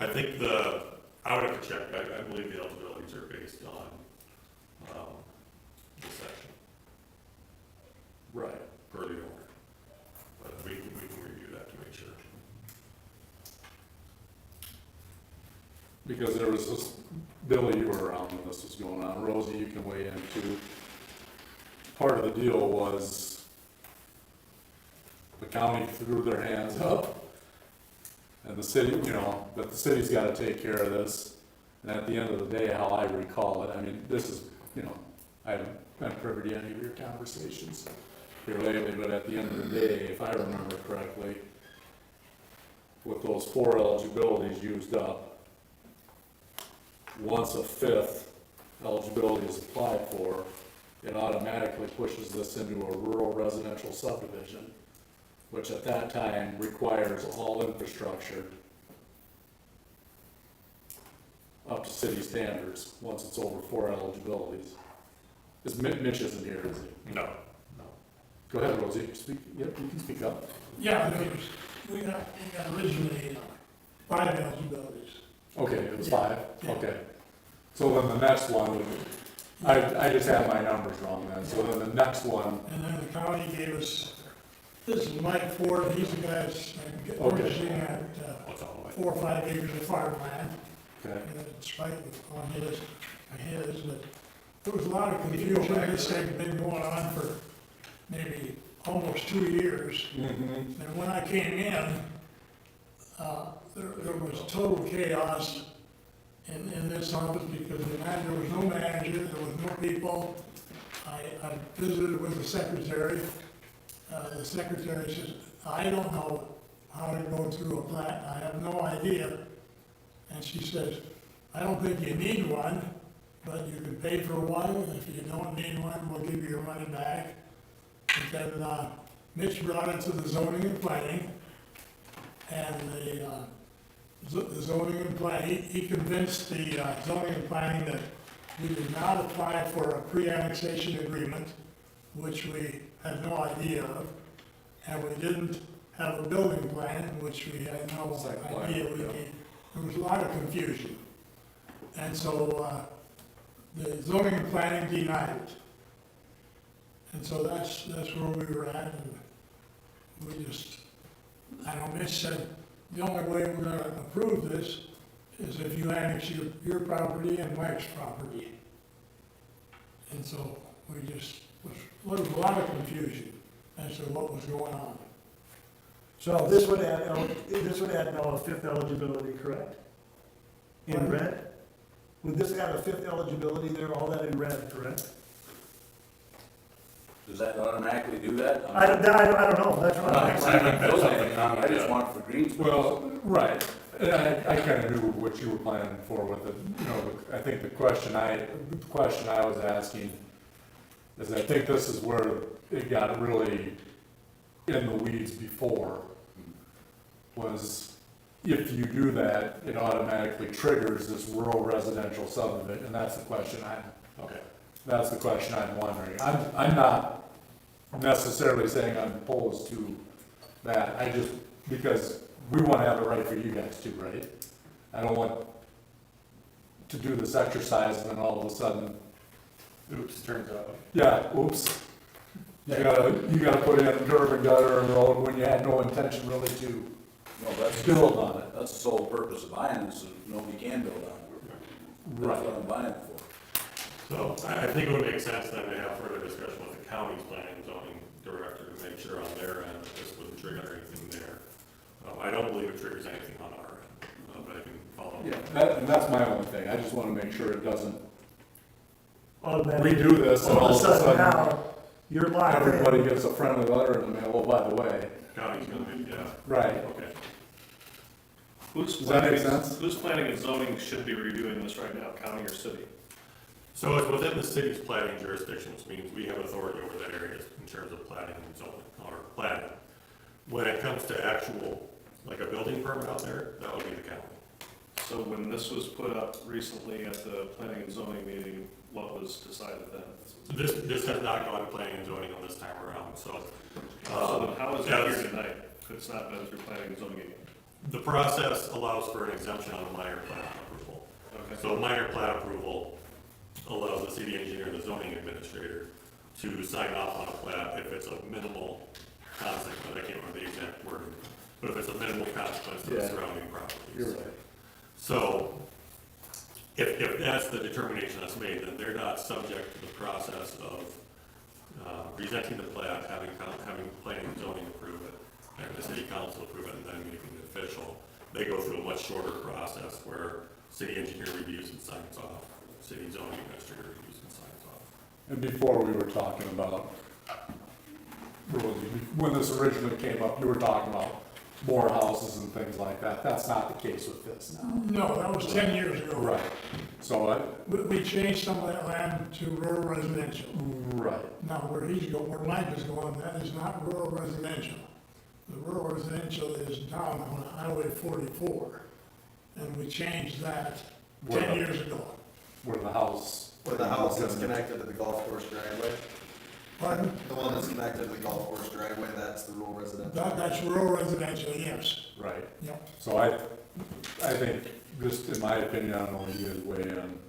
I think I would have to check, I believe the eligibilities are based on, the section right, per the owner. But we can review that to make sure. because there was this, Billy, you were around when this was going on, Rosie, you can weigh in too. Part of the deal was the county threw their hands up, and the city, you know, that the city's gotta take care of this. And at the end of the day, how I recall it, I mean, this is, you know, I haven't been privy to any of your conversations here lately, but at the end of the day, if I remember correctly, with those 4 eligibilities used up, once a 5th eligibility is applied for, it automatically pushes this into a rural residential subdivision, which at that time requires all infrastructure up to city standards, once it's over 4 eligibilities. Mitch isn't here, is he? No. No. Go ahead, Rosie, speak, yep, you can speak up. Yeah, we got originally 5 eligibilities. Okay, it was Yeah. 5, Yeah. okay. So then the next one would, I just had my numbers wrong then, so then the next one, And then the county gave us, this is Mike Ford, he's the guy that's overseeing at What's all the way? 4 or 5 acres of farmland. okay, And it's right on his, but there was a lot of confusion. This thing's been going on for maybe almost 2 years. And when I came in, there was total chaos in this office because there was no manager, there was no people. I visited with the secretary. The secretary says, I don't know how to go through a plat, I have no idea. And she says, I don't think you need one, but you can pay for one. If you don't need one, we'll give you your money back. And then Mitch brought it to the zoning and planning. And the zoning and planning, he convinced the zoning and planning that we did not apply for a pre-annexation agreement, which we had no idea of. And we didn't have a building plan, which we had no Site plan, idea we yeah. needed. There was a lot of confusion. And so the zoning and planning denied it. And so that's where we were at, and we just, I don't know, Mitch said, the only way we're gonna approve this is if you annex your property and Mike's property. And so we just, there was a lot of confusion as to what was going on. So this would add now a 5th eligibility, correct? In Pardon? red? Would this add a 5th eligibility there, all that in red, correct? Does that automatically do that? I don't know, that's what I'm asking. I just want for green space. well, right, and I kinda knew what you were planning for with it, you know, I think the question I was asking is I think this is where it got really in the weeds before, was if you do that, it automatically triggers this rural residential subdivision, and that's the question Okay. that's the question I'm wondering. I'm not necessarily saying I'm opposed to that, I just, because we wanna have it right for you guys too, right? I don't want to do this exercise and then all of a sudden, Oops, turns out. yeah, oops. You gotta put in a curb and gutter and road when you had no intention really to No, that's, build on it. that's the sole purpose of buying it, so nobody can build on it. That's what I'm buying it for. So I think it would make sense then to have further discussion with the county's planning and zoning director to make sure on their end that this wouldn't trigger anything there. I don't believe it triggers anything on our end, but I can follow up. Yeah, and that's my only thing, I just wanna make sure it doesn't Automatic. redo this and All of a sudden now, you're locked in. everybody gets a friendly letter in the mail, oh, by the way. County's gonna be, yeah, Right. okay. Who's Does that make planning, sense? who's planning and zoning should be reviewing this right now, county or city? So it's within the city's planning jurisdiction, which means we have authority over that area in terms of planning and zoning, or planning. When it comes to actual, like a building permit out there, that would be the county. So when this was put up recently at the planning and zoning meeting, what was decided then? This has not gone to planning and zoning on this time around, so. So then how is it yeah, here tonight? if it's not been through planning and zoning again? The process allows for an exemption on a minor plat approval. Okay. So a minor plat approval allows the city engineer and the zoning administrator to sign off on a plat if it's a minimal consequence, I can't remember the exact wording, but if it's a minimal consequence to the Yeah. surrounding properties. You're right. So, if that's the determination that's made, then they're not subject to the process of, presenting the plat, having planning and zoning approve it, and the city council approve it, and then making it official. They go through a much shorter process where city engineer reviews and signs off, city zoning administrator reviews and signs off. And before we were talking about, when this originally came up, you were talking about more houses and things like that. That's not the case with this now. No, that was 10 years ago. Right. So, We changed some of that land to rural residential. right. Now, where Mike is going, that is not rural residential. The rural residential is down on Highway 44, and we changed that Where 10 the- years ago. Where the house. Where the house that's connected to the golf course driveway, Pardon? the one that's connected to the golf course driveway, that's the rural residential. That's rural residential, yes. Right. Yep. So I think, just in my opinion, I don't know what you guys weigh in,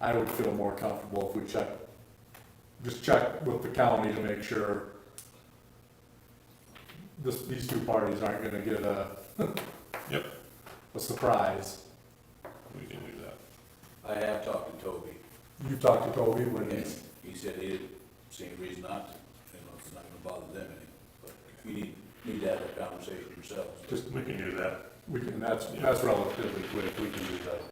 I would feel more comfortable if we check with the county to make sure these two parties aren't gonna get Yep. a surprise. We can do that. I have talked to Toby, You talked to Toby when and he's, he said he didn't see any reason not to, it's not gonna bother them any. But if you need to have that conversation yourselves. We can do that. that's relatively quick, we can do that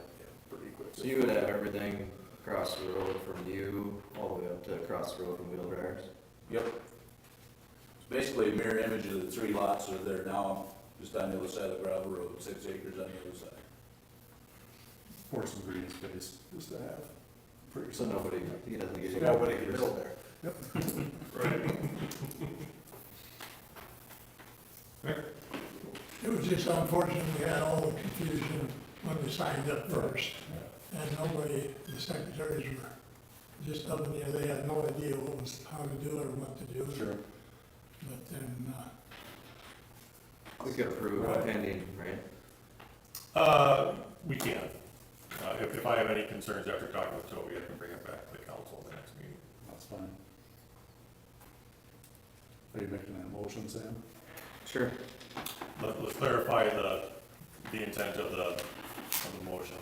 pretty quick. So you would have everything across the road from you, all the way up to across the road from Wheel Dryers? Yep. It's basically a mirror image of the 3 lots that are there now, just on the other side of the gravel road, 6 acres on the other side. Or some green space, just to have. Pretty So simple. nobody, he doesn't get. So nobody can build there. Right. It was just unfortunate we had all the confusion when we signed up first. And nobody, the secretaries were just up in the air, they had no idea how to do it or what to do. Sure. But then, We could approve pending, right? We can. If I have any concerns after talking with Toby, I can bring it back to the council at the next meeting. That's fine. Are you making that motion, Sam? Sure. Let's clarify the intent of the motion.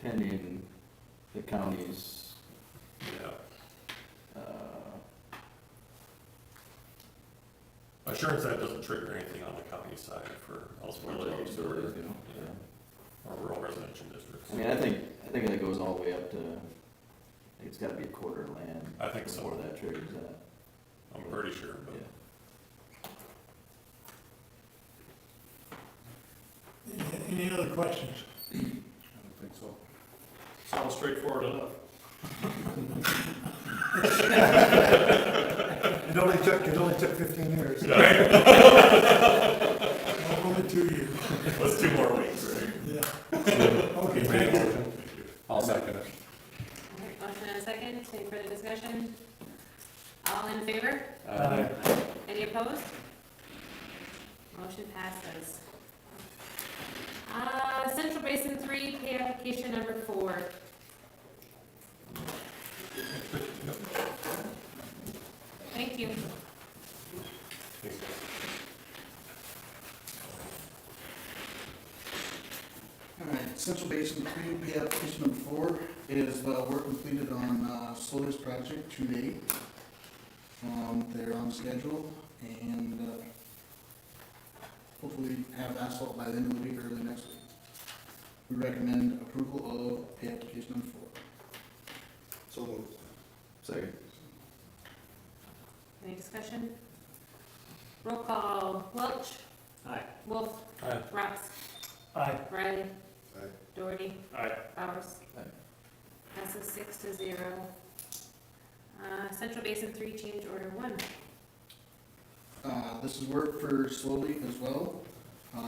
Pending the county's, Yeah. uh, Assurance that it doesn't trigger anything on the county side for eligibility utilities, or, you know, yeah. or rural residential districts. I mean, I think it goes all the way up to, I think it's gotta be a quarter of land. I think so. Before that triggers that, I'm pretty sure, but. yeah. any other questions? I don't think so. Sounds straightforward enough. It only took 15 years. Only 2 years. Let's 2 more weeks, right? Yeah. Okay, Okay, thank you. I'll second it. All right, motion and a second, any further discussion? All in favor? Any opposed? Motion passes. Central Basin 3, pay application number 4. Thank you. Thanks, guys. All right, Central Basin 3, pay application number 4 is work completed on Slowy's project to date. They're on schedule and hopefully have asphalt by the end of the week or early next week. We recommend approval of pay application number 4. So moved. Second. Any discussion? Roll call, Welch. Aye. Wolf. Aye. Ross. Aye. Riley. Aye. Doherty. Aye. Bowers. Aye. Passes 6-0. Central Basin 3, change order 1. This is work for Slowly as well.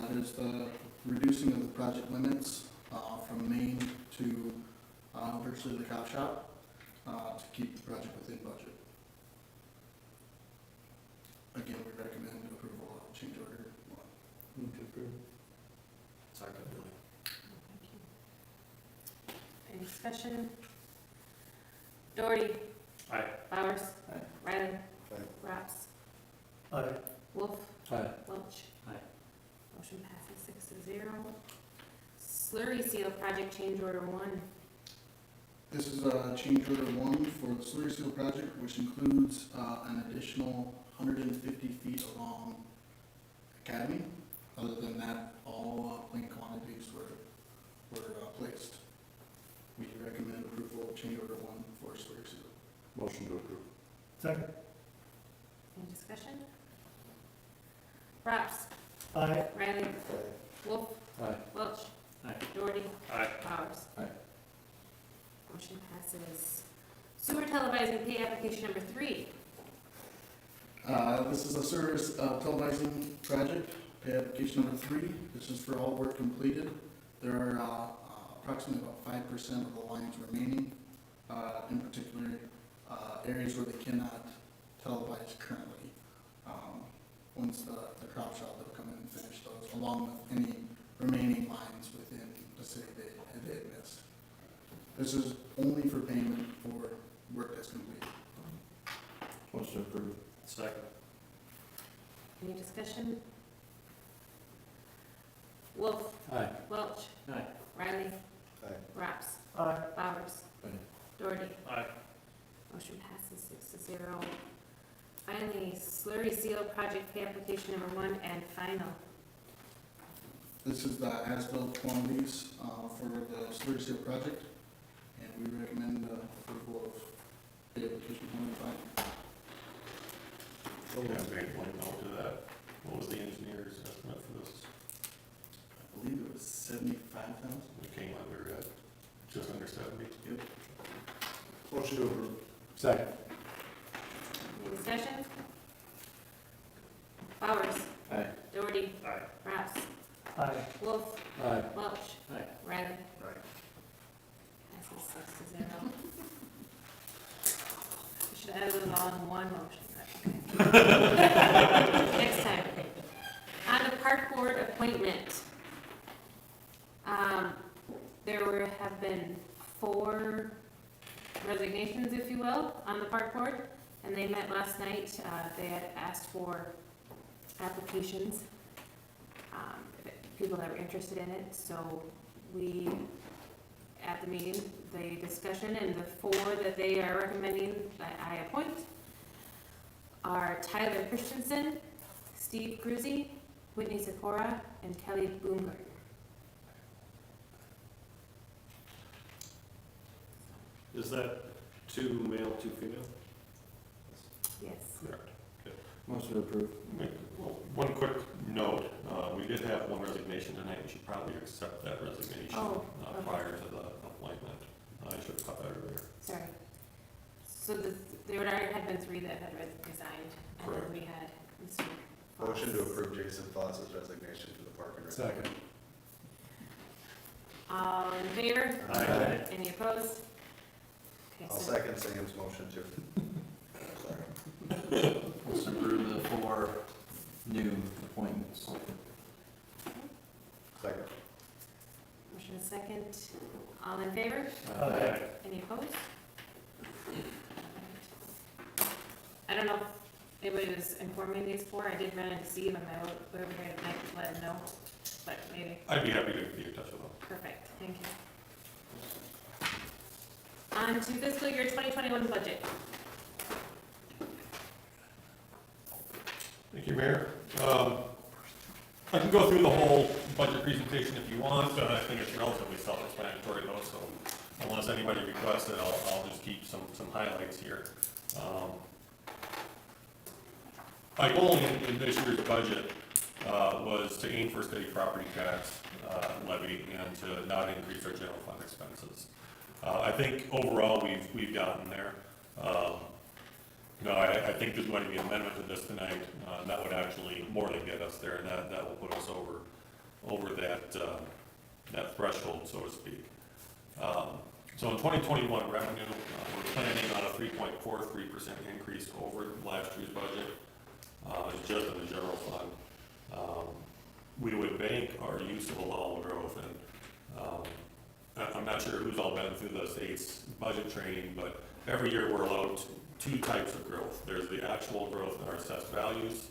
It is the reducing of the project limits from Main to virtually the cop shop to keep the project within budget. again, we recommend approval of change order one. Move to approve. Second. Any discussion? Doherty. Aye. Bowers. Aye. Riley. Aye. Rops. Aye. Wolf. Aye. Welch. Aye. Motion passes 6-0. Slurry seal project change order one. This is change order one for the slurry seal project, which includes an additional 150 feet along Academy. Other than that, all plain quantities were placed. We recommend approval of change order one for slurry seal. Motion to approve. Second. Any discussion? Rops. Aye. Riley. Aye. Wolf. Aye. Welch. Aye. Doherty. Aye. Bowers. Aye. Motion passes. Sewer televising pay application number 3. This is a service televising project, pay application number 3. This is for all work completed. There are approximately about 5% of the lines remaining, in particular areas where they cannot televise currently. Once the crop shop will come in and finish those, along with any remaining lines within the city they had missed. This is only for payment for work that's completed. Motion approved. Second. Any discussion? Wolf. Aye. Welch. Aye. Riley. Aye. Rops. Aye. Bowers. Aye. Doherty. Aye. Motion passes 6-0. Finally, slurry seal project pay application number 1 and final. This is the as-built quantities for the slurry seal project, and we recommend approval of the application 1 and 5. Yeah, great point, note to that. What was the engineer's estimate for this? I believe it was 75,000. It came under, just under 70. Yep. Motion to approve. Second. Any discussion? Bowers. Aye. Doherty. Aye. Rops. Aye. Wolf. Aye. Welch. Aye. Riley. Aye. Passes 6-0. We should add those all in one motion, but okay. Next time. On the park board appointment. There have been 4 resignations, if you will, on the park board, and they met last night. They had asked for applications, people that were interested in it, so we, at the meeting, the discussion, and the 4 that they are recommending that I appoint are Tyler Christensen, Steve Cruzy, Whitney Sikora, and Kelly Bloomberg. Is that 2 male, 2 female? Yes. Correct. Motion approved. Well, one quick note, we did have 1 resignation tonight, we should probably accept that resignation Oh, okay. prior to the appointment. I should have caught that earlier. Sorry. So there already had been 3 that had resigned, and then Correct. we had Mr. Fox. Motion to approve Jason Foss's resignation to the Park and Rec. Second. All in favor? Aye. Any opposed? Okay, I'll so second Sam's motion too. Motion approved the 4 new appointments. Second. motion is second. All in favor? Aye. Any opposed? I don't know if anybody was informing these 4. I did run into Steve, and I wrote over here tonight to let him know, but maybe. I'd be happy to be in touch with them. Perfect, thank you. On to fiscal year 2021 budget. Thank you, Mayor. I can go through the whole budget presentation if you want, but I think it's relatively self-explanatory though, so unless anybody requests it, I'll just keep some highlights here. My goal in this year's budget was to aim for steady property tax levy and to not increase our general fund expenses. I think overall we've gotten there. I think there's going to be an amendment to this tonight, and that would actually more than get us there, and that will put us over that threshold, so to speak. So in 2021 revenue, we're planning on a 3.43% increase over last year's budget. is just in the general fund. We would bank our use of allowable growth, and I'm not sure who's all been through the state's budget training, but every year we're allowed two types of growth. There's the actual growth in our assessed values,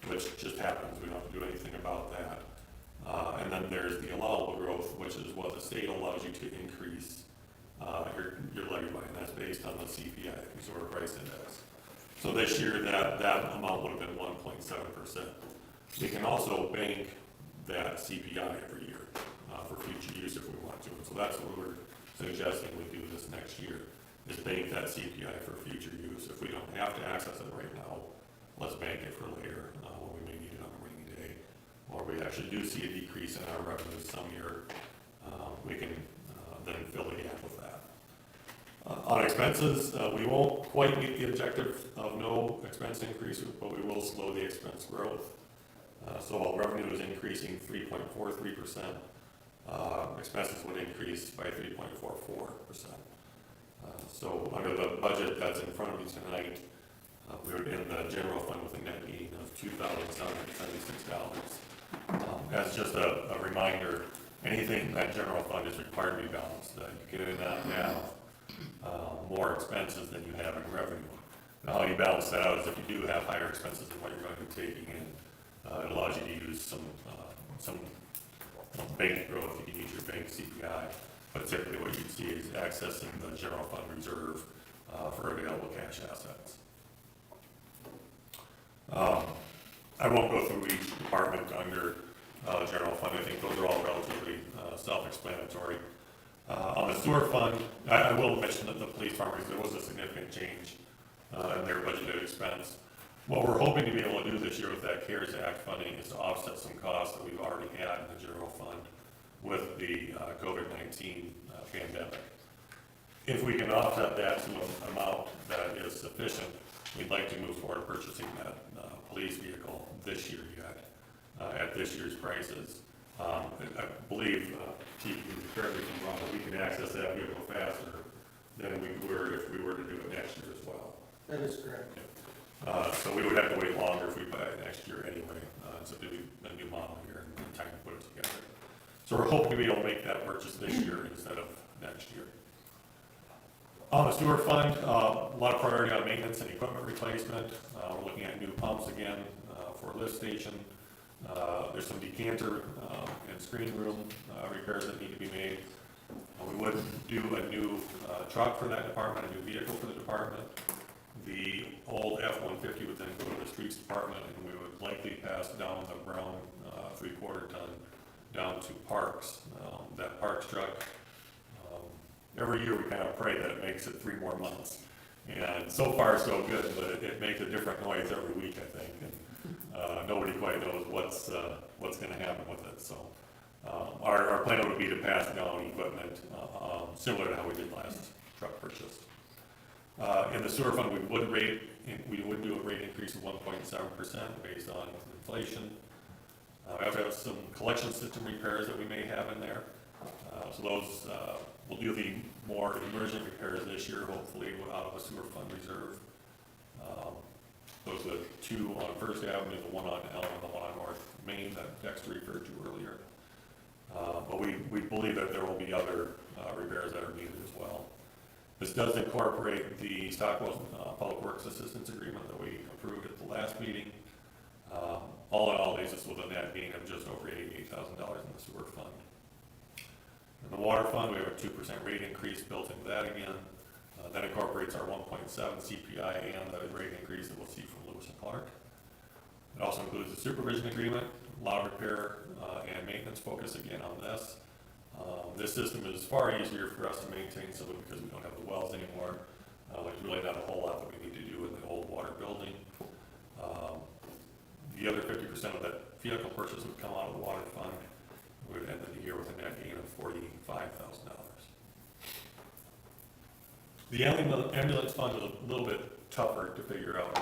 which just happens, we don't have to do anything about that. And then there's the allowable growth, which is what the state allows you to increase your levy by, and that's based on the CPI, Consumer Price Index. So this year, that amount would have been 1.7%. We can also bank that CPI every year for future use if we want to. And so that's what we're suggesting we do this next year, is bank that CPI for future use. If we don't have to access it right now, let's bank it for later when we may need it on a rainy day. Or we actually do see a decrease in our revenues some year, we can then fill the gap with that. On expenses, we won't quite meet the objective of no expense increases, but we will slow the expense growth. So while revenue is increasing 3.43%, expenses would increase by 3.44%. So under the budget that's in front of you tonight, we were in the general fund with a net gain of $2,776. As just a reminder, anything in that general fund is required to be balanced. You cannot have more expenses than you have in revenue. Now, how you balance that out is if you do have higher expenses than what you're going to be taking in, it allows you to use some bank growth. You can use your bank CPI, but typically what you see is accessing the general fund reserve for available cash assets. I won't go through each department under general fund. I think those are all relatively self-explanatory. On the sewer fund, I will mention that the police department, there was a significant change in their budgeted expense. What we're hoping to be able to do this year with that CARES Act funding is to offset some costs that we've already had in the general fund with the COVID-19 pandemic. If we can offset that to an amount that is sufficient, we'd like to move forward purchasing that police vehicle this year yet, at this year's prices. I believe, Chief, you can correct me if I'm wrong, but we can access that vehicle faster than we were if we were to do it next year as well. That is correct. So we would have to wait longer if we buy it next year anyway. It's a new model here and time to put it together. So we're hoping to be able to make that purchase this year instead of next year. On the sewer fund, a lot of priority on maintenance and equipment replacement. We're looking at new pumps again for a lift station. There's some decanter and screen room repairs that need to be made. We would do a new truck for that department, a new vehicle for the department. The old F-150 would then go to the streets department, and we would likely pass down the brown 3/4 ton down to parks. That parks truck, every year we kind of pray that it makes it 3 more months. And so far so good, but it makes a different noise every week, I think. And nobody quite knows what's going to happen with it. So our plan would be to pass down equipment similar to how we did last truck purchase. In the sewer fund, we would do a rate increase of 1.7% based on inflation. We have to have some collection system repairs that we may have in there. So those, we'll do the more emergent repairs this year, hopefully out of a sewer fund reserve. Those are the 2 on First Avenue, the 1 on Elm, and the 1 on North Main that Dexter referred to earlier. But we believe that there will be other repairs that are needed as well. This does incorporate the Stockwell Public Works Assistance Agreement that we approved at the last meeting. All in all, leaves us with a net gain of just over $88,000 in the sewer fund. In the water fund, we have a 2% rate increase built into that again. That incorporates our 1.7 CPI and the rate increase that we'll see from Lewis and Clark. It also includes the supervision agreement, lot repair, and maintenance focus again on this. This system is far easier for us to maintain simply because we don't have the wells anymore. There's really not a whole lot that we need to do in the old water building. The other 50% of that vehicle purchase would come out of the water fund. We would end the year with a net gain of $45,000. The ambulance fund is a little bit tougher to figure out,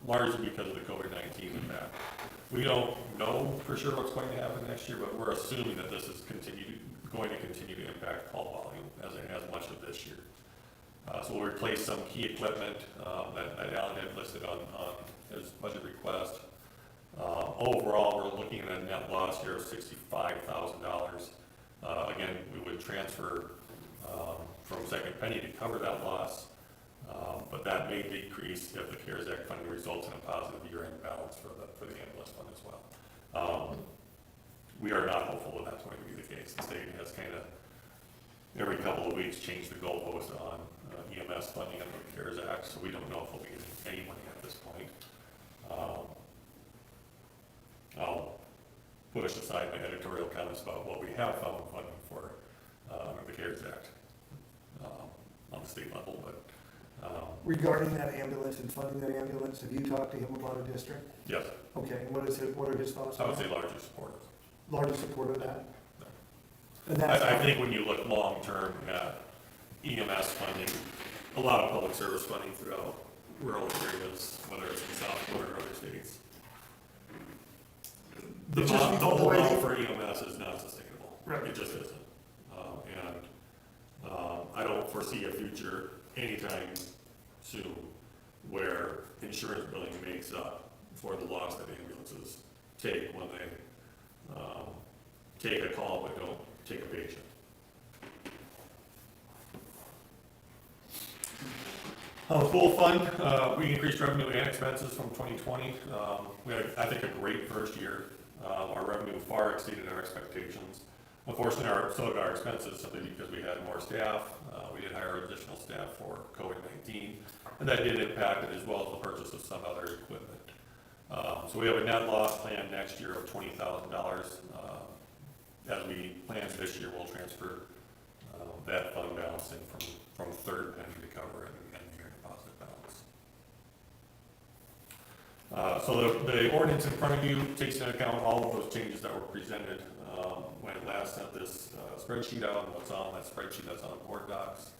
largely because of the COVID-19 impact. We don't know for sure what's going to happen next year, but we're assuming that this is going to continue to impact call volume as it has much of this year. So we'll replace some key equipment that Alan had listed on his budget request. Overall, we're looking at a net loss here of $65,000. Again, we would transfer from Second Penny to cover that loss, but that may decrease if the CARES Act funding results in a positive year-end balance for the ambulance fund as well. We are not hopeful that that's going to be the case. The state has kind of every couple of weeks changed the goalpost on EMS funding under the CARES Act, so we don't know if we'll be getting any money at this point. I'll push aside my editorial comments about what we have found funding for under the CARES Act on the state level, but Regarding that ambulance and funding that ambulance, have you talked to him about a district? yes, Okay, and what are his thoughts? I would say largely supportive. Largest support of that? No. And that's. I think when you look long-term at EMS funding, a lot of public service funding throughout rural areas, whether it's in South Dakota or other states, the It's just whole the way model they- for EMS is not sustainable. Right. It just isn't. I don't foresee a future anytime soon where insurance billing makes up for the loss that ambulances take when they take a call but don't take a patient. Pool fund, we increased revenue and expenses from 2020. We had, I think, a great first year. Our revenue far exceeded our expectations. Unfortunately, so did our expenses, simply because we had more staff. We did hire additional staff for COVID-19, and that did impact it, as well as the purchase of some other equipment. So we have a net loss plan next year of $20,000. As we plan this year, we'll transfer that fund balancing from Third Penny to cover it and the year deposit balance. So the ordinance in front of you takes into account all of those changes that were presented when it last sent this spreadsheet out, and what's on that spreadsheet that's on the board docs.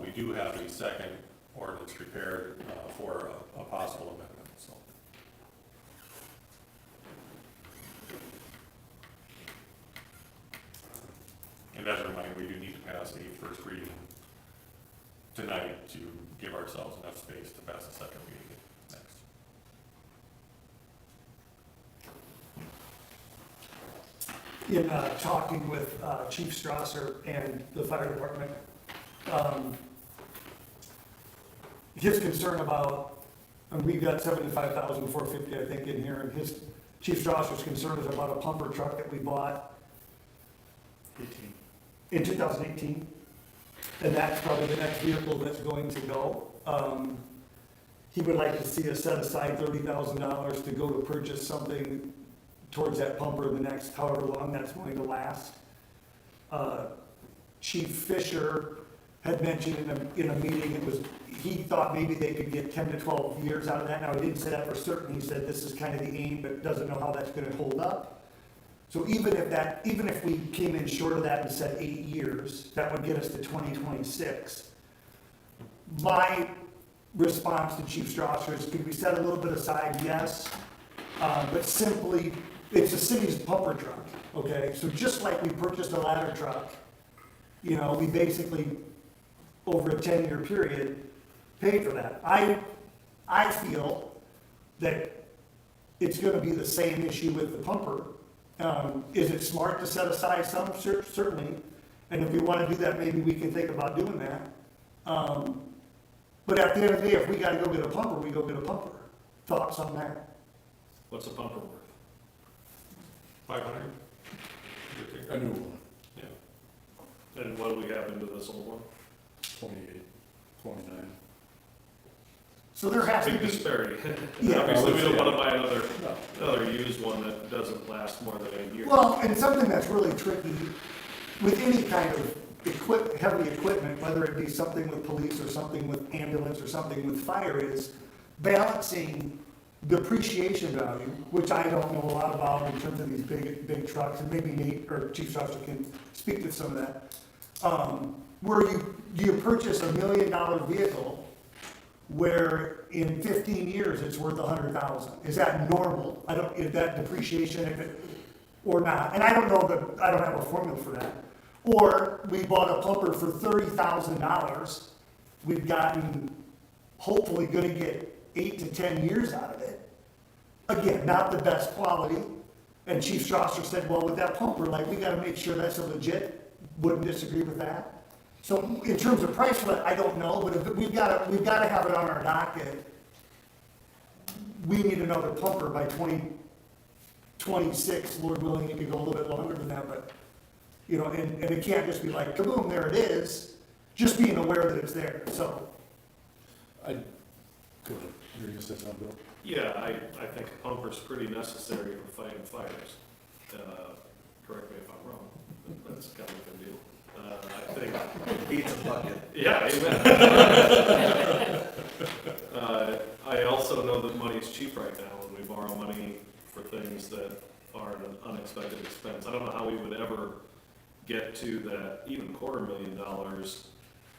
We do have a second ordinance prepared for a possible amendment. So. And as a reminder, we do need to pass a first reading tonight to give ourselves enough space to pass a second reading next. In talking with Chief Strasser and the fire department, his concern about, and we've got 75,450, I think, in here, and his, Chief Strasser's concern is about a pumper truck that we bought in 2018, and that's probably the next vehicle that's going to go. He would like to see us set aside $30,000 to go to purchase something towards that pumper in the next however long that's going to last. Chief Fisher had mentioned in a meeting, he thought maybe they could get 10 to 12 years out of that. Now, he didn't say that for certain. He said this is kind of the aim, but doesn't know how that's going to hold up. So even if we came in short of that and said 8 years, that would get us to 2026. My response to Chief Strasser is, could we set a little bit aside? Yes, but simply, it's the city's pumper truck, okay? So just like we purchased a ladder truck, you know, we basically, over a 10-year period, paid for that. I feel that it's gonna be the same issue with the pumper. Is it smart to set aside some? Certainly. And if we wanna do that, maybe we can think about doing that. But at the end of the day, if we gotta go get a pumper, we go get a pumper. Thoughts on that? What's a pumper worth? 500? A new one, Yeah. And what do we have into this old one? 28, 29. So there has to Big be, disparity. Yeah. Obviously, we don't wanna buy No. another used one that doesn't last more than a year. well, and something that's really tricky with any kind of heavy equipment, whether it be something with police or something with ambulance or something with fire, is balancing depreciation value, which I don't know a lot about in terms of these big trucks, and maybe Nate or Chief Strasser can speak to some of that. Where you purchase $1 million vehicle, where in 15 years it's worth 100,000. Is that normal? Is that depreciation or not? And I don't know that, I don't have a formula for that. Or we bought a pumper for $30,000. We've gotten, hopefully gonna get 8 to 10 years out of it. again, not the best quality. And Chief Strasser said, well, with that pumper, like, we gotta make sure that's a legit, wouldn't disagree with that. So in terms of price, I don't know, but if we've gotta have it on our docket. We need another pumper by 2026, Lord willing, it could go a little bit longer than that, but, you know, and it can't just be like, kaboom, there it is, just being aware that it's there, so. Go ahead, you're gonna say something, Bill? Yeah, I think a pumper's pretty necessary for fighting fires. Correct me if I'm wrong, that's kind of a good deal. I think, Beats a bucket. yeah, amen. I also know that money's cheap right now, and we borrow money for things that are an unexpected expense. I don't know how we would ever get to that even $250,000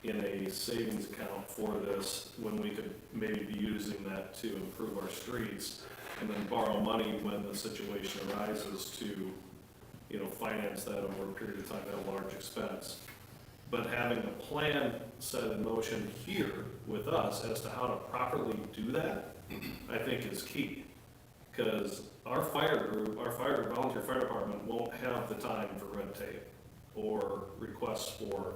in a savings account for this, when we could maybe be using that to improve our streets, and then borrow money when the situation arises to, you know, finance that over a period of time at a large expense. But having a plan set in motion here with us as to how to properly do that, I think is key. Because our fire group, volunteer fire department won't have the time for red tape or requests for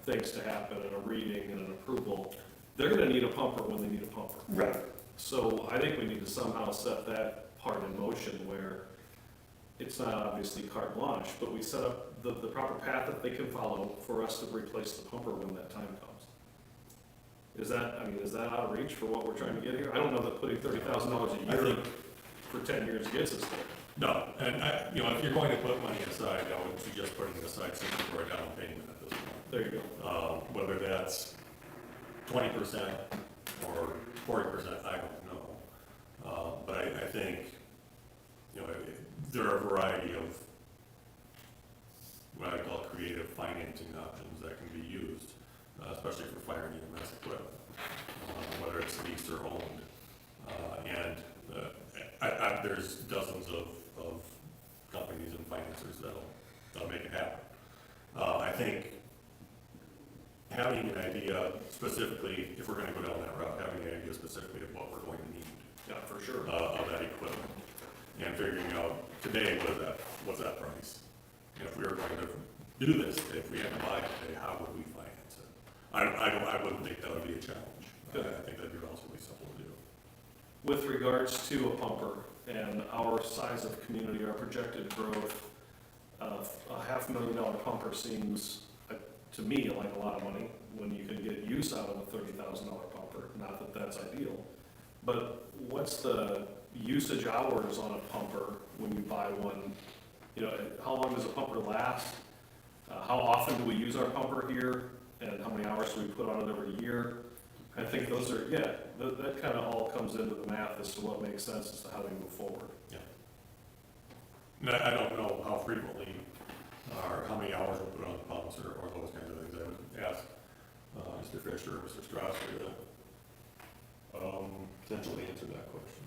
things to happen and a reading and an approval. They're gonna need a pumper when they need a pumper. Right. So I think we need to somehow set that part in motion where it's not obviously carte blanche, but we set up the proper path that they can follow for us to replace the pumper when that time comes. Is that out of reach for what we're trying to get here? I don't know that putting $30,000 a year for 10 years gets us there. No, and you know, if you're going to put money aside, I would suggest putting aside something for a down payment at this point. There you go. Whether that's 20% or 40%, I don't know. But I think, you know, there are a variety of what I call creative financing options that can be used, especially for fire and EMS equipment, whether it's leased or owned. There's dozens of companies and financiers that'll make it happen. I think having an idea specifically, if we're gonna go down that route, having an idea specifically of what we're going to need. Yeah, for sure. Of that equipment, and figuring out today, what's that price? And if we were going to do this, if we had to buy it today, how would we finance it? I wouldn't think that would be a challenge. I think that'd be relatively simple to do. With regards to a pumper and our size of community, our projected growth, a $500,000 pumper seems, to me, like a lot of money when you can get use out of a $30,000 pumper. Not that that's ideal, but what's the usage hours on a pumper when you buy one? You know, how long does a pumper last? How often do we use our pumper here? And how many hours do we put on it every year? I think those are, that kind of all comes into the math as to what makes sense as to how we move forward. Yeah. And I don't know how frequently or how many hours we'll put on the pumps or those kinds of things. I would ask Mr. Fisher or Mr. Strasser to potentially answer that question.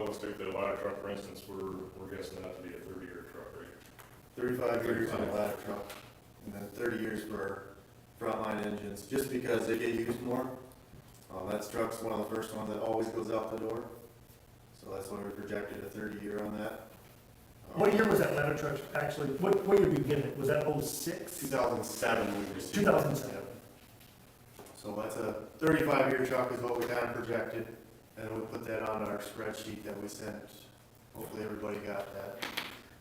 Let's take the ladder truck, for instance, we're guessing that to be a 30-year truck, right? 35 years on a ladder truck, and then 30 years for frontline engines, just because they get used more. That truck's one of the first ones that always goes out the door, so that's why we projected a 30-year on that. What year was that ladder truck actually, what year did we get it? Was that 06? 2007 we received. 2007. Yep. So that's a 35-year truck is what we kind of projected, and we put that on our spreadsheet that we sent. Hopefully everybody got that.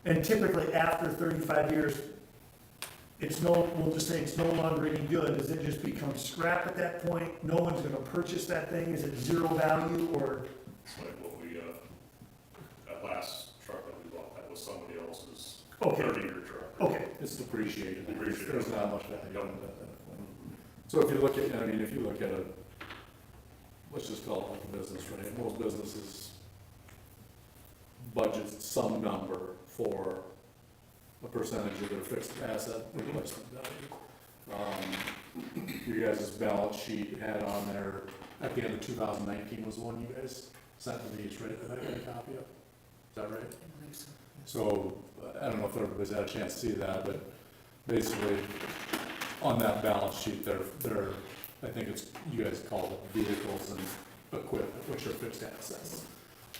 And typically after 35 years, we'll just say it's no longer any good. Does it just become scrap at that point? No one's gonna purchase that thing? Is it zero value or? It's like what we, that last truck that we bought, that was somebody else's Okay. 30-year truck. Okay, It's depreciated. Depreciated. There's not much value in it at that point. So if you look at, let's just call it like a business, right? Most businesses budget some number for a percentage of their fixed asset replacement value. You guys' balance sheet had on there, at the end of 2019 was the one you guys sent to these, right, that I got a copy of? Is that right? So, I don't know if everybody's had a chance to see that, but basically, on that balance sheet, they're, I think it's, you guys call it vehicles and equipment, which are fixed assets.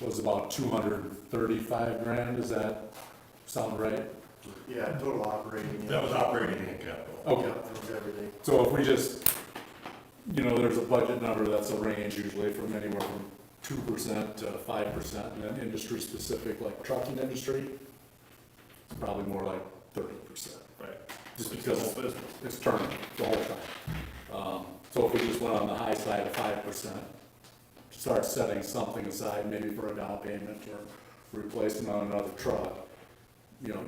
was about 235 grand, does that sound right? Yeah, total operating. yeah. That was operating and capital. Okay. Yeah, that was everything. So if we just, there's a budget number that's a range usually from anywhere from 2% to 5%, and then industry specific, like trucking industry, it's probably more like 30%. Right. Just It's the whole because business. it's turning the whole time. So if we just went on the high side of 5%, start setting something aside maybe for a down payment or replacement on another truck,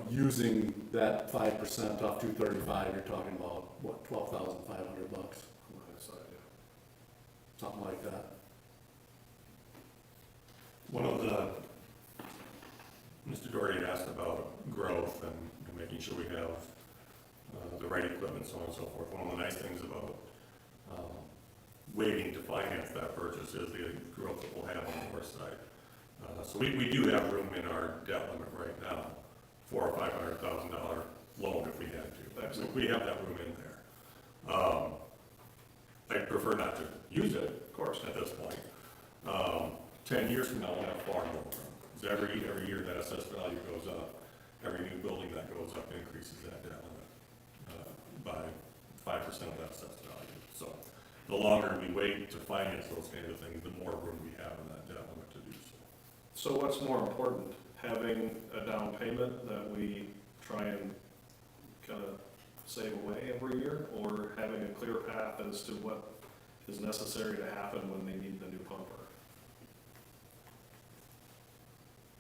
using that 5% off 235, you're talking about, what, $12,500? Something like that. One of the, Mr. Doherty asked about growth and making sure we have the right equipment, so on and so forth. One of the nice things about waiting to finance that purchase is the growth that we'll have on the north side. So we do have room in our debt limit right now for a $500,000 loan if we had to. So we have that room in there. I'd prefer not to use it, of course, at this point. 10 years from now, we'll have far more room. Because every year that assessed value goes up, every new building that goes up increases that debt limit by 5% of that assessed value. So the longer we wait to finance those kind of things, the more room we have in that debt limit to do so. So what's more important, having a down payment that we try and kind of save away every year, or having a clear path as to what is necessary to happen when they need the new pumper?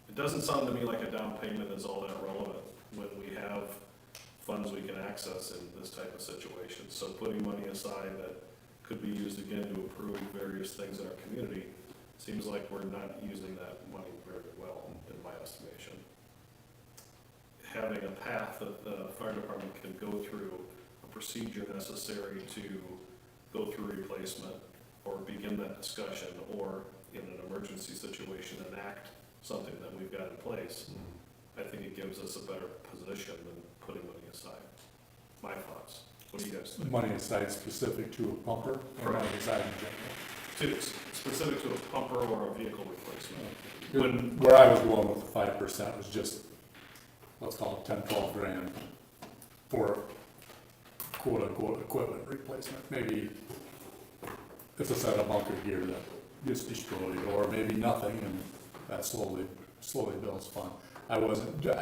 It doesn't sound to me like a down payment is all that relevant when we have funds we can access in this type of situation. So putting money aside that could be used again to improve various things in our community, seems like we're not using that money very well, in my estimation. Having a path that the fire department can go through, a procedure necessary to go through replacement, or begin that discussion, or in an emergency situation, enact something that we've got in place, I think it gives us a better position than putting money aside. My thoughts. What do you guys think? Money aside specific to a pumper, or money aside in general? Specific to a pumper or a vehicle replacement. When, Where I was going with the 5% was just, let's call it 10, 12 grand for quote unquote equipment replacement. Maybe it's a set of bunker gear that gets destroyed, or maybe nothing, and that slowly builds fund. I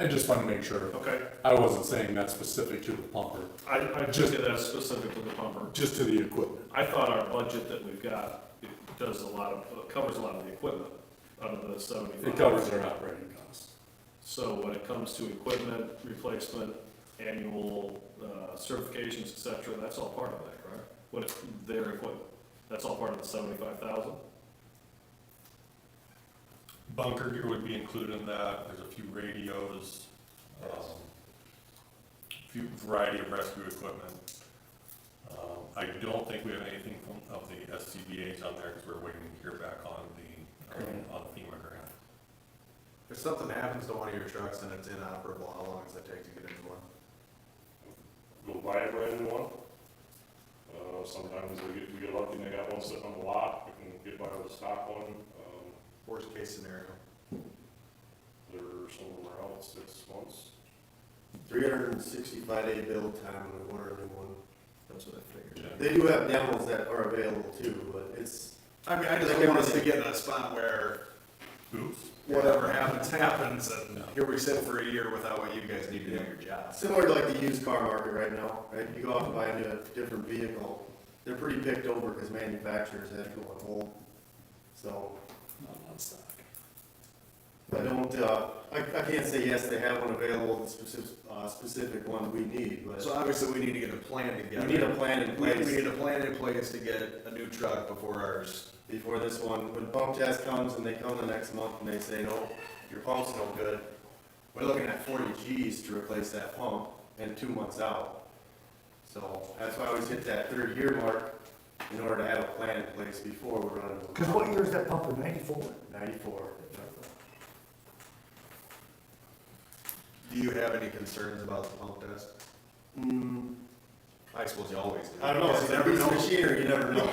just want to make sure, okay, I wasn't saying that specific to the pumper, I took it as specific to the pumper. just to the equipment. I thought our budget that we've got, it covers a lot of the equipment out of the 75. It covers their operating costs. So when it comes to equipment replacement, annual certifications, et cetera, that's all part of that, correct? When it's their equipment, that's all part of the 75,000? Bunker gear would be included in that. There's a few radios, few variety of rescue equipment. I don't think we have anything of the SCBA's on there because we're waiting to hear back on the FEMA grant. If something happens to one of your trucks and it's inoperable, how long does that take to get into one? Go buy a brand new one. Sometimes we get lucky and they got one sitting on the lot, we can get by with a stock one. Worst case scenario. They're somewhere around 6 months. 365-day build time when we order a new one. That's what I figured. They do have demos that are available too, but it's, I mean, I just don't want us to get in a spot where Oops. whatever happens, and here we sit for a year without what you guys need to do your job. similar to like the used car market right now, right? You go out and buy a different vehicle, they're pretty picked over because manufacturers have to go on hold. So, Not on stock. I don't, I can't say yes, they have one available, the specific one we need, but So obviously, we need to get a plan together. we need a plan in We place need a plan in place to get a new truck before ours. before this one. When pump test comes and they come the next month and they say, no, your pump's no good, we're looking at 40 Gs to replace that pump and 2 months out. So that's why I always hit that 3rd year mark in order to have a plan in place before we run into a Because what year is that pumper, 94? 94. Do you have any concerns about the pump test? I suppose you always do. I don't know, You it's never every know. machinery, you never know.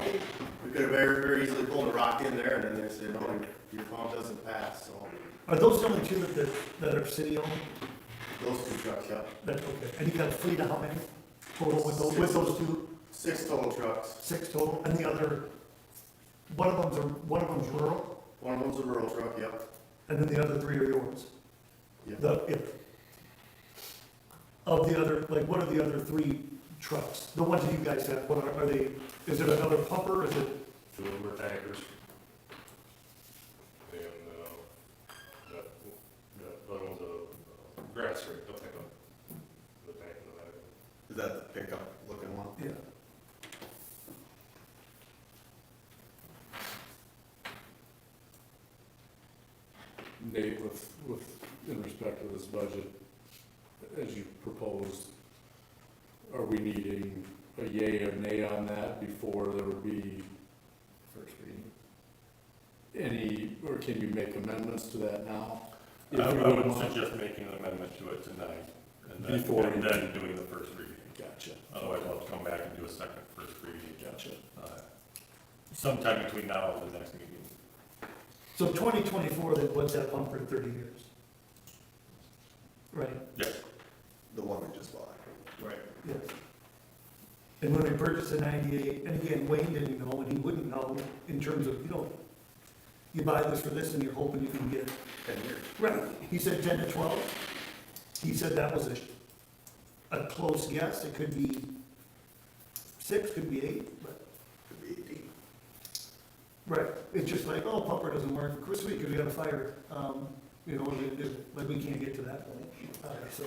could have very easily pulled a rock in there, and then they said, no, your pump doesn't pass, so. Are those the only two that are city owned? Those two trucks, yeah. That, okay, and you got a fleet of how many total with those two? 6 total trucks. 6 total, and the other, one of them's rural, One of them's a rural truck, yep. and then the other 3 are yours? Yep. Of the other, like, what are the other 3 trucks? The ones that you guys have, what are they, is it another pumper, is it? 2 of them are tankers. And, that other one's a grass rig, don't think of the tank in the back. Is that the pickup looking one? Yeah. Nate, in respect to this budget, as you proposed, are we needing a yay or nay on that before there would be first reading? Any, or can you make amendments to that now? If I you would wouldn't mind. suggest making an amendment to it tonight, and Before and we- then doing the first reading. Gotcha. Otherwise, I'll have to come back and do a second first reading. Gotcha. Sometime between now and the next meeting. So 2024, then what's that pump for 30 years? Right, Yes. The one we just bought. Right. yes. And when we purchased the 98, and again, Wayne didn't know, and he wouldn't know, in terms of, you buy this for this and you're hoping you can get, 10 years. right, he said 10 to 12. He said that was a close guess, it could be 6, could be 8, but, Could be 18. right, it's just like, oh, pumper doesn't work, of course, because we got a fire, like we can't get to that point, so.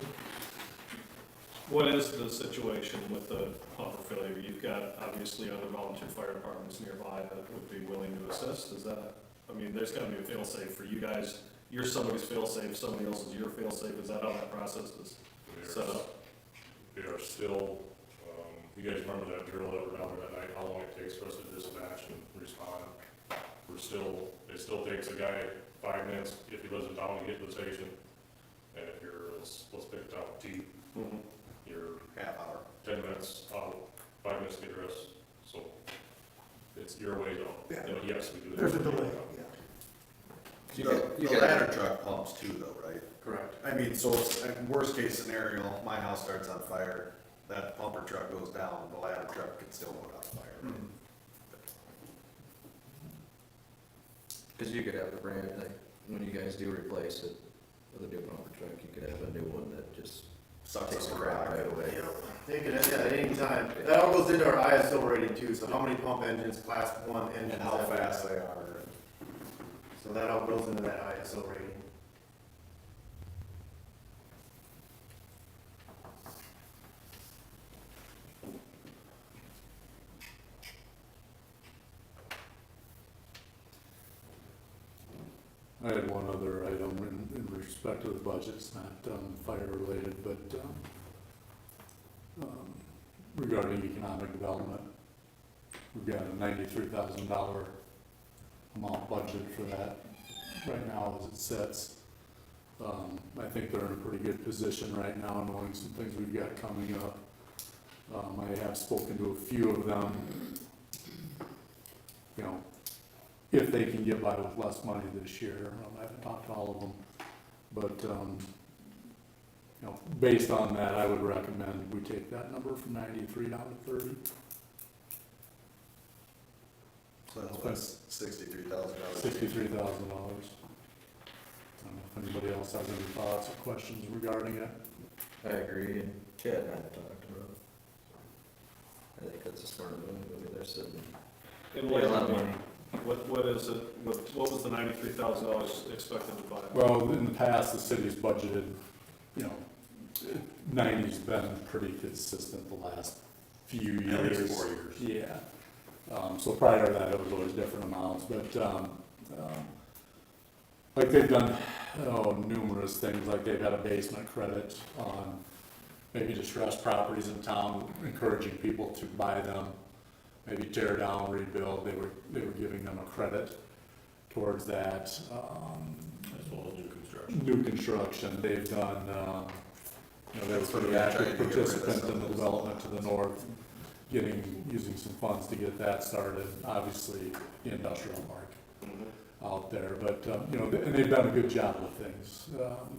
What is the situation with the pumper failure? You've got obviously other volunteer fire departments nearby that would be willing to assist, is that, there's gotta be a fail-safe for you guys. You're somebody's fail-safe, somebody else is your fail-safe, is that how that process is set up? We are still, you guys remember that drill that were down there that night, how long it takes for us to dispatch and respond? It still takes a guy 5 minutes if he lives in town to get to the station. And if you're, let's pick a town, T, you're Half hour. 10 minutes out, 5 minutes to get dressed, so it's your way though. Yeah. Yes, we do that. There's a delay, yeah. The ladder truck pumps too though, right? Correct. I mean, so it's, worst case scenario, my house starts on fire, that pumper truck goes down, the ladder truck can still go down fire. Cause you could have a brand, like, when you guys do replace it with a new pumper truck, you could have a new one that just Sucks takes up the the crap rock. right away. Take it, at any time. That all goes into our ISO rating too, so how many pump engines, class 1 engines. And how have we fast got. they are. So that all goes into that ISO rating. I had one other item in respect to the budget, it's not fire related, but regarding economic development. We've got a $93,000 amount budgeted for that right now as it sits. I think they're in a pretty good position right now, knowing some things we've got coming up. I have spoken to a few of them, if they can get by with less money this year. I haven't talked to all of them, but, based on that, I would recommend we take that number from 93 down to 30. So that's $63,000. $63,000. I don't know if anybody else has any thoughts or questions regarding it. I agree, and Chad and I have talked about it. I think that's a smart move, they're sitting, And a lot of money. What is it, what was the $93,000 expected to buy? Well, in the past, the city's budgeted, 90's been pretty consistent the last few years. At least 4 years. Yeah. So prior to that, it was always different amounts, but, like they've done, numerous things, like they've had a basement credit on maybe distressed properties in town, encouraging people to buy them, maybe tear down, rebuild, they were giving them a credit towards that. As well as new construction. New construction, they've done, they were That's what pretty we're active trying to get rid of participants in some the of those development to the north. using some funds to get that started, obviously the industrial park out there, but, you know, and they've done a good job with things.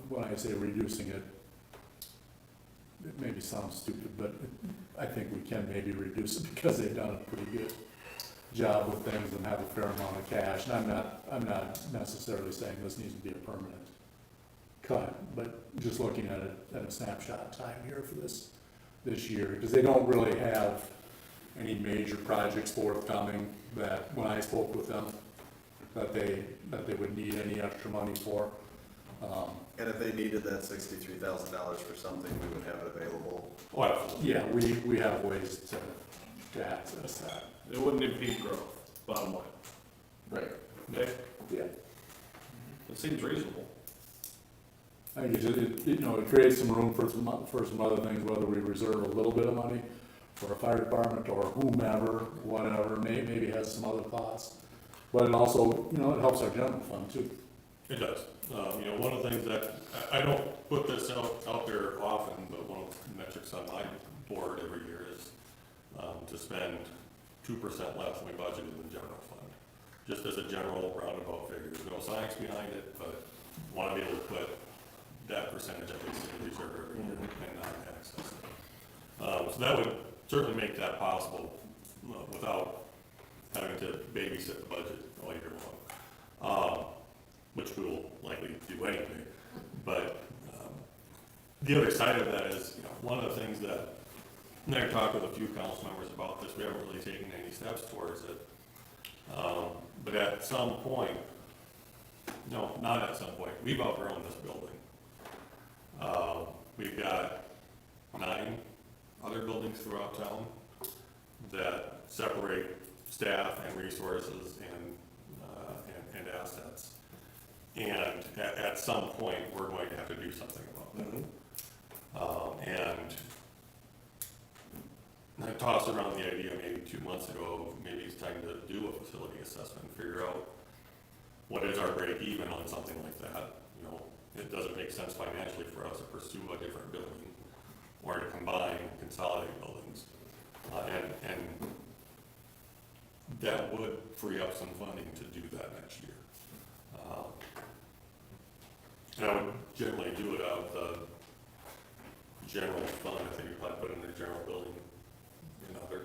When I say reducing it, it maybe sounds stupid, but I think we can maybe reduce it because they've done a pretty good job with things and have a fair amount of cash. And I'm not necessarily saying this needs to be a permanent cut, but just looking at it at a snapshot time here for this year, because they don't really have any major projects forthcoming that, when I spoke with them, that they would need any extra money for. And if they needed that $63,000 for something, we would have it available. Well, Yeah, we have ways to access that. It wouldn't impede growth, bottom line. Right. Okay, Yeah. it seems reasonable. I think you know, it creates some room for some other things, whether we reserve a little bit of money for a fire department or whomever, whatever, maybe has some other thoughts. But it also, you know, it helps our general fund too. it does. You know, one of the things that, I don't put this out there often, but one of the metrics on my board every year is to spend 2% less than we budgeted in the general fund. Just as a general roundabout figure. There's no science behind it, but want to be able to put that percentage at least in reserve every year and not access it. So that would certainly make that possible without having to babysit the budget all year long, which we will likely do anyway. But the other side of that is, you know, one of the things that, and I've talked with a few council members about this, we haven't really taken any steps towards it. But at some point, no, not at some point, we've outgrown this building. We've got 9 other buildings throughout town that separate staff and resources and assets. And at some point, we're going to have to do something about that. And I tossed around the idea maybe 2 months ago, maybe it's time to do a facility assessment, figure out what is our break even on something like that. You know, it doesn't make sense financially for us to pursue a different building or to combine, consolidate buildings. And that would free up some funding to do that next year. And I would generally do it out of the general fund. I think you'd probably put it in the general building and other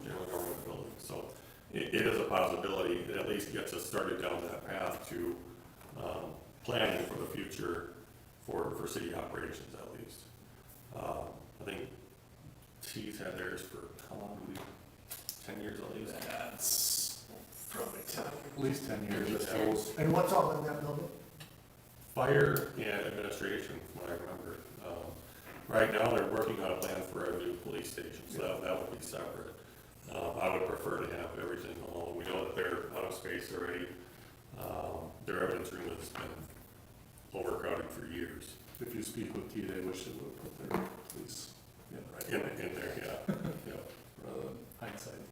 general government buildings. So it is a possibility. It at least gets us started down that path to planning for the future for city operations at least. I think T's had theirs for how long? 10 years at least? That's probably 10, at least 10 years, I suppose. And what's all in that building? Fire and administration, from what I remember. Right now, they're working on a plan for a new police station, so that would be separate. I would prefer to have everything alone. We know that they're out of space already. Their evidence room has been overcrowded for years. If you speak with T, they wish they would put their police In there, yeah. Yeah. rather than hindsight.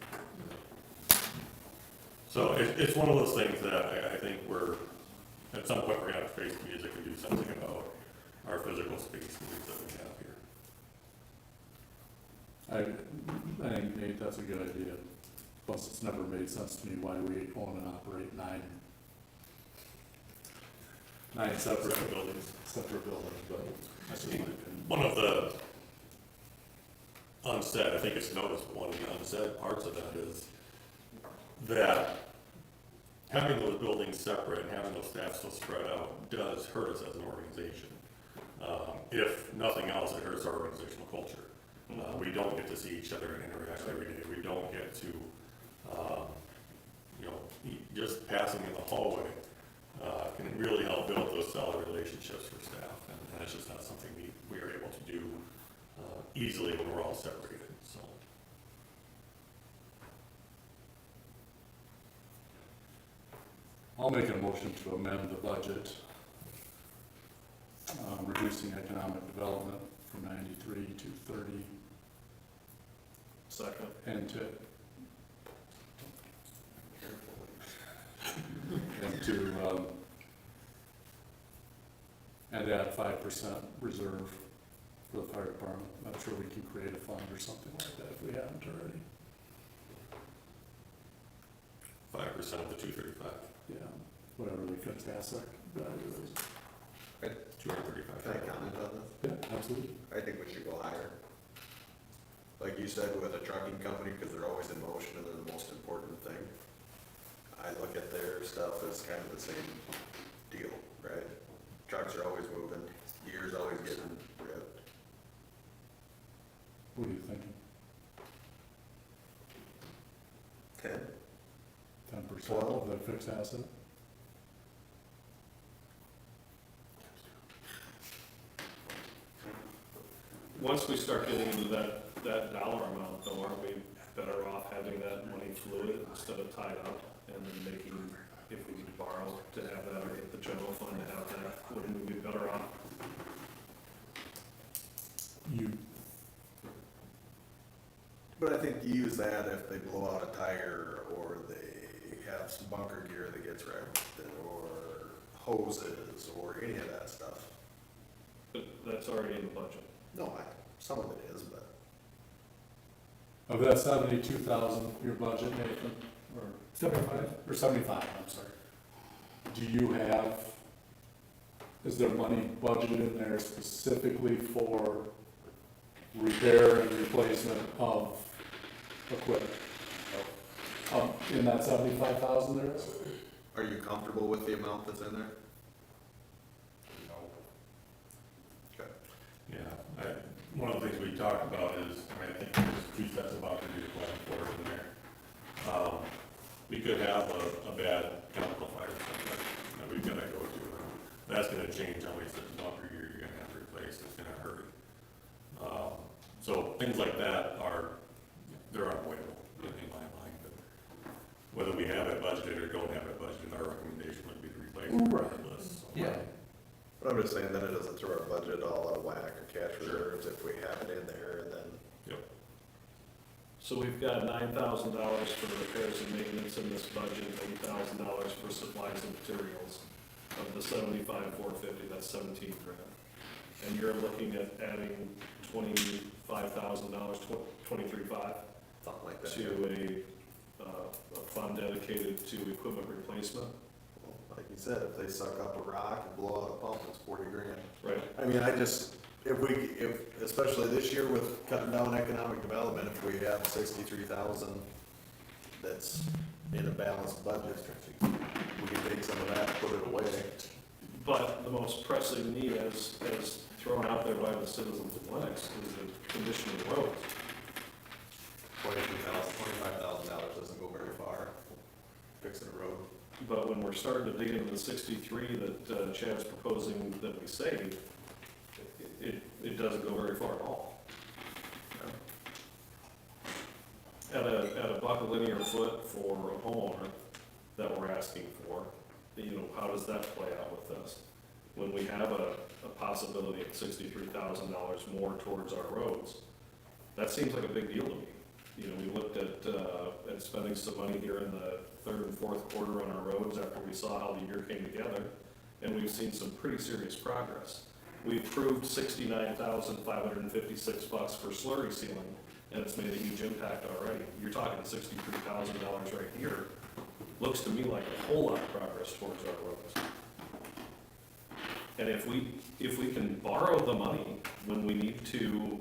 So it's one of those things that I think at some point we're gonna have to face music and do something about our physical space needs that we have here. I think, Nate, that's a good idea. Plus, it's never made sense to me why we own and operate 9 separate buildings, but that's just my opinion. One of the unsaid, I think it's noticed, one of the unsaid parts of that is that having those buildings separate and having those staff so spread out does hurt us as an organization. If nothing else, it hurts our organizational culture. We don't get to see each other and interact every day. We don't get to, just passing in the hallway can really help build those solid relationships for staff. And that's just not something we are able to do easily when we're all separated. So. I'll make a motion to amend the budget, reducing economic development from 93 to 30. Second. And to and add 5% reserve for the fire department. I'm sure we can create a fund or something like that if we haven't already. 5% of the 235. Yeah, whatever the fixed asset value is. 235. Can I comment on this? Yeah, absolutely. I think we should go higher. Like you said, with a trucking company, because they're always in motion and they're the most important thing. I look at their stuff as kind of the same deal, right? Trucks are always moving, gears always getting ripped. What are you thinking? 10, 10% of the fixed asset? Once we start getting into that dollar amount, though, aren't we better off having that money fluid instead of tied up? And then making, if we need to borrow to have that, or get the general fund to have that, wouldn't we be better off? But I think you use that if they blow out a tire, or they have some bunker gear that gets wrecked, or hoses, or any of that stuff. But that's already in the budget. No, some of it is, but Of that 72,000, your budget, Nathan, or 75? or 75, I'm sorry. Do you have, is there money budgeted in there specifically for repair and replacement of equipment? In that 75,000 there is? are you comfortable with the amount that's in there? Okay. Yeah, one of the things we talked about is, I think there's 2 sets of opportunity plan for it in there. We could have a bad chemical fire somewhere that we've got to go to. That's gonna change how many sets of bunker gear you're gonna have to replace, it's gonna hurt. So things like that they're unavoidable in my mind, but whether we have it budgeted or don't have it budgeted, our recommendation would be to replace it regardless. Yeah. But I'm just saying that it doesn't throw our budget all out of whack or cash reserves if we have it in there, and then. So we've got $9,000 for the repairs and maintenance in this budget, $8,000 for supplies and materials. Of the 75,450, that's 17 grand. And you're looking at adding $25,000, 23.5 Something like that. to a fund dedicated to equipment replacement. Well, like you said, if they suck up a rock and blow out a pump, it's 40 grand. Right. I mean, if especially this year with cutting down economic development, if we have 63,000 that's in a balanced budget, we can take some of that, put it away. But the most pressing need, as thrown out there by the citizens of Lennox, is the condition of the roads. $25,000 doesn't go very far fixing a road. But when we're starting to dig into the 63 that Chad's proposing that we save, it doesn't go very far at all. At a buck a linear foot for a homeowner that we're asking for, how does that play out with this? When we have a possibility of $63,000 more towards our roads, that seems like a big deal to me. We looked at spending some money here in the 3rd and 4th quarter on our roads after we saw how the year came together, and we've seen some pretty serious progress. We approved $69,556 for slurry sealing, and it's made a huge impact already. You're talking $63,000 right here. Looks to me like a whole lot of progress towards our roads. And if we can borrow the money when we need to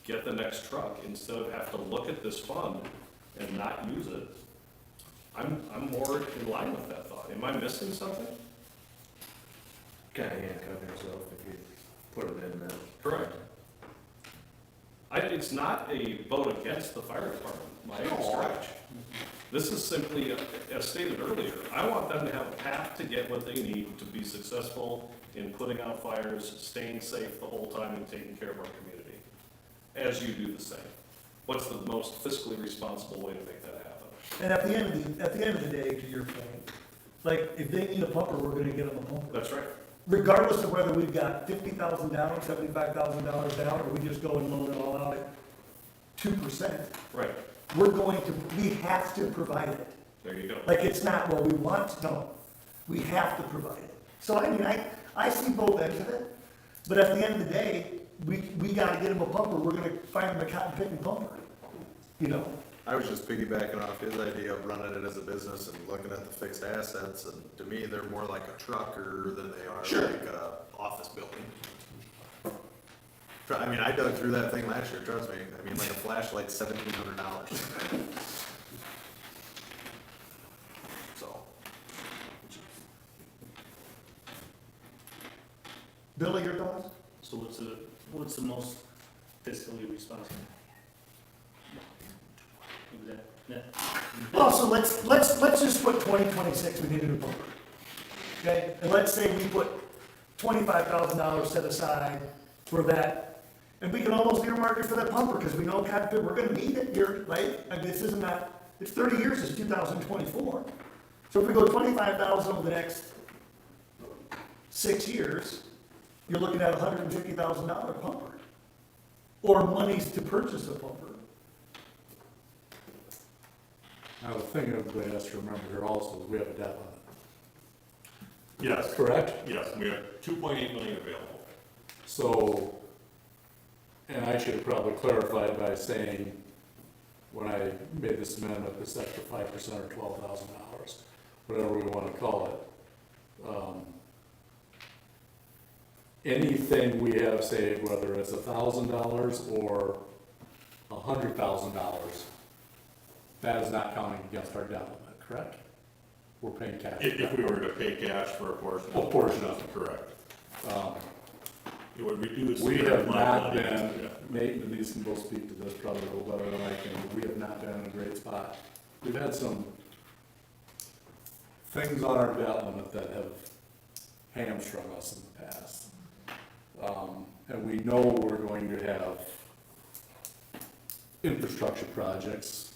get the next truck, instead of have to look at this fund and not use it, I'm more in line with that thought. Am I missing something? Kind of handcuff yourself if you put it in there. Correct. It's not a vote against the fire department, by any stretch. This is simply, as stated earlier, I want them to have a path to get what they need to be successful in putting out fires, staying safe the whole time, and taking care of our community, as you do the same. What's the most fiscally responsible way to make that happen? And at the end of the day, to your point, like, if they need a pumper, we're gonna get them a pumper. That's right. Regardless of whether we've got $50,000 down, $75,000 down, or we just go and load it all out at 2%. Right. We have to provide it. There you go. Like, it's not, well, we want to, no, we have to provide it. So, I mean, I see both ends of it, but at the end of the day, we we gotta get him a pumper, we're gonna find him a cotton picking pumper, you know? I was just piggybacking off his idea of running it as a business and looking at the fixed assets, and to me, they're more like a trucker than they are like a office building. I mean, I dug through that thing last year, trust me, I mean, like a flashlight's $1,700. So, Billy, your thoughts? So what's the most fiscally responsible? Oh, so let's just put 2026, we need a new pumper. Okay, and let's say we put $25,000 set aside for that, and we can almost earmark it for that pumper, because we know we're gonna need it here, right? I mean, this isn't that, it's 30 years, it's 2024. So if we go 25,000 over the next 6 years, you're looking at a $150,000 pumper, or monies to purchase a pumper. Now, the thing everybody has to remember here also is we have a debt limit. Yes. Correct? Yes, we have 2.8 million available. So, and I should have probably clarified by saying, when I made this amendment, this extra 5% or $12,000, whatever we want to call it. Anything we have saved, whether it's $1,000 or $100,000, that is not counting against our debt limit, correct? We're paying cash. If we were to pay cash for a portion. A portion of it. Correct. It would reduce. We their have not liability. been, Nate and these can both speak to this probably a little better than I can, but we have not been in a great spot. We've had some things on our debt limit that have hamstrung us in the past. And we know we're going to have infrastructure projects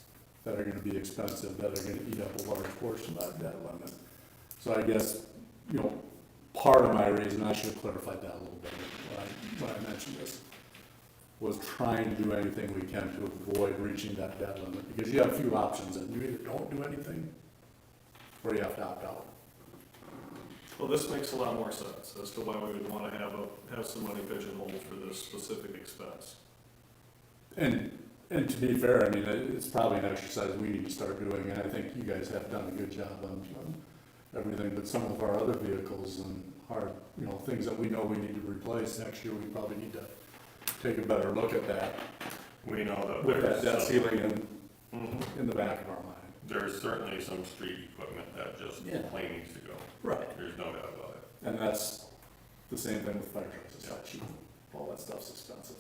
that are gonna be expensive, that are gonna eat up a large portion of that debt limit. So I guess, you know, part of my reason, I should have clarified that a little bit when I mentioned this, was trying to do anything we can to avoid reaching that debt limit, because you have a few options, and you either don't do anything, or you have to opt out. Well, this makes a lot more sense as to why we would want to have some money pigeonholed for this specific expense. And to be fair, I mean, it's probably an exercise we need to start doing, and I think you guys have done a good job on everything, but some of our other vehicles and hard, you know, things that we know we need to replace next year, we probably need to take a better look at that. We know that With that there's debt some- ceiling in the back of our mind. There's certainly some street equipment that just Yeah. plain needs to go. Right. There's no doubt about it. And that's the same thing with fire trucks, it's not cheap, all that stuff's expensive.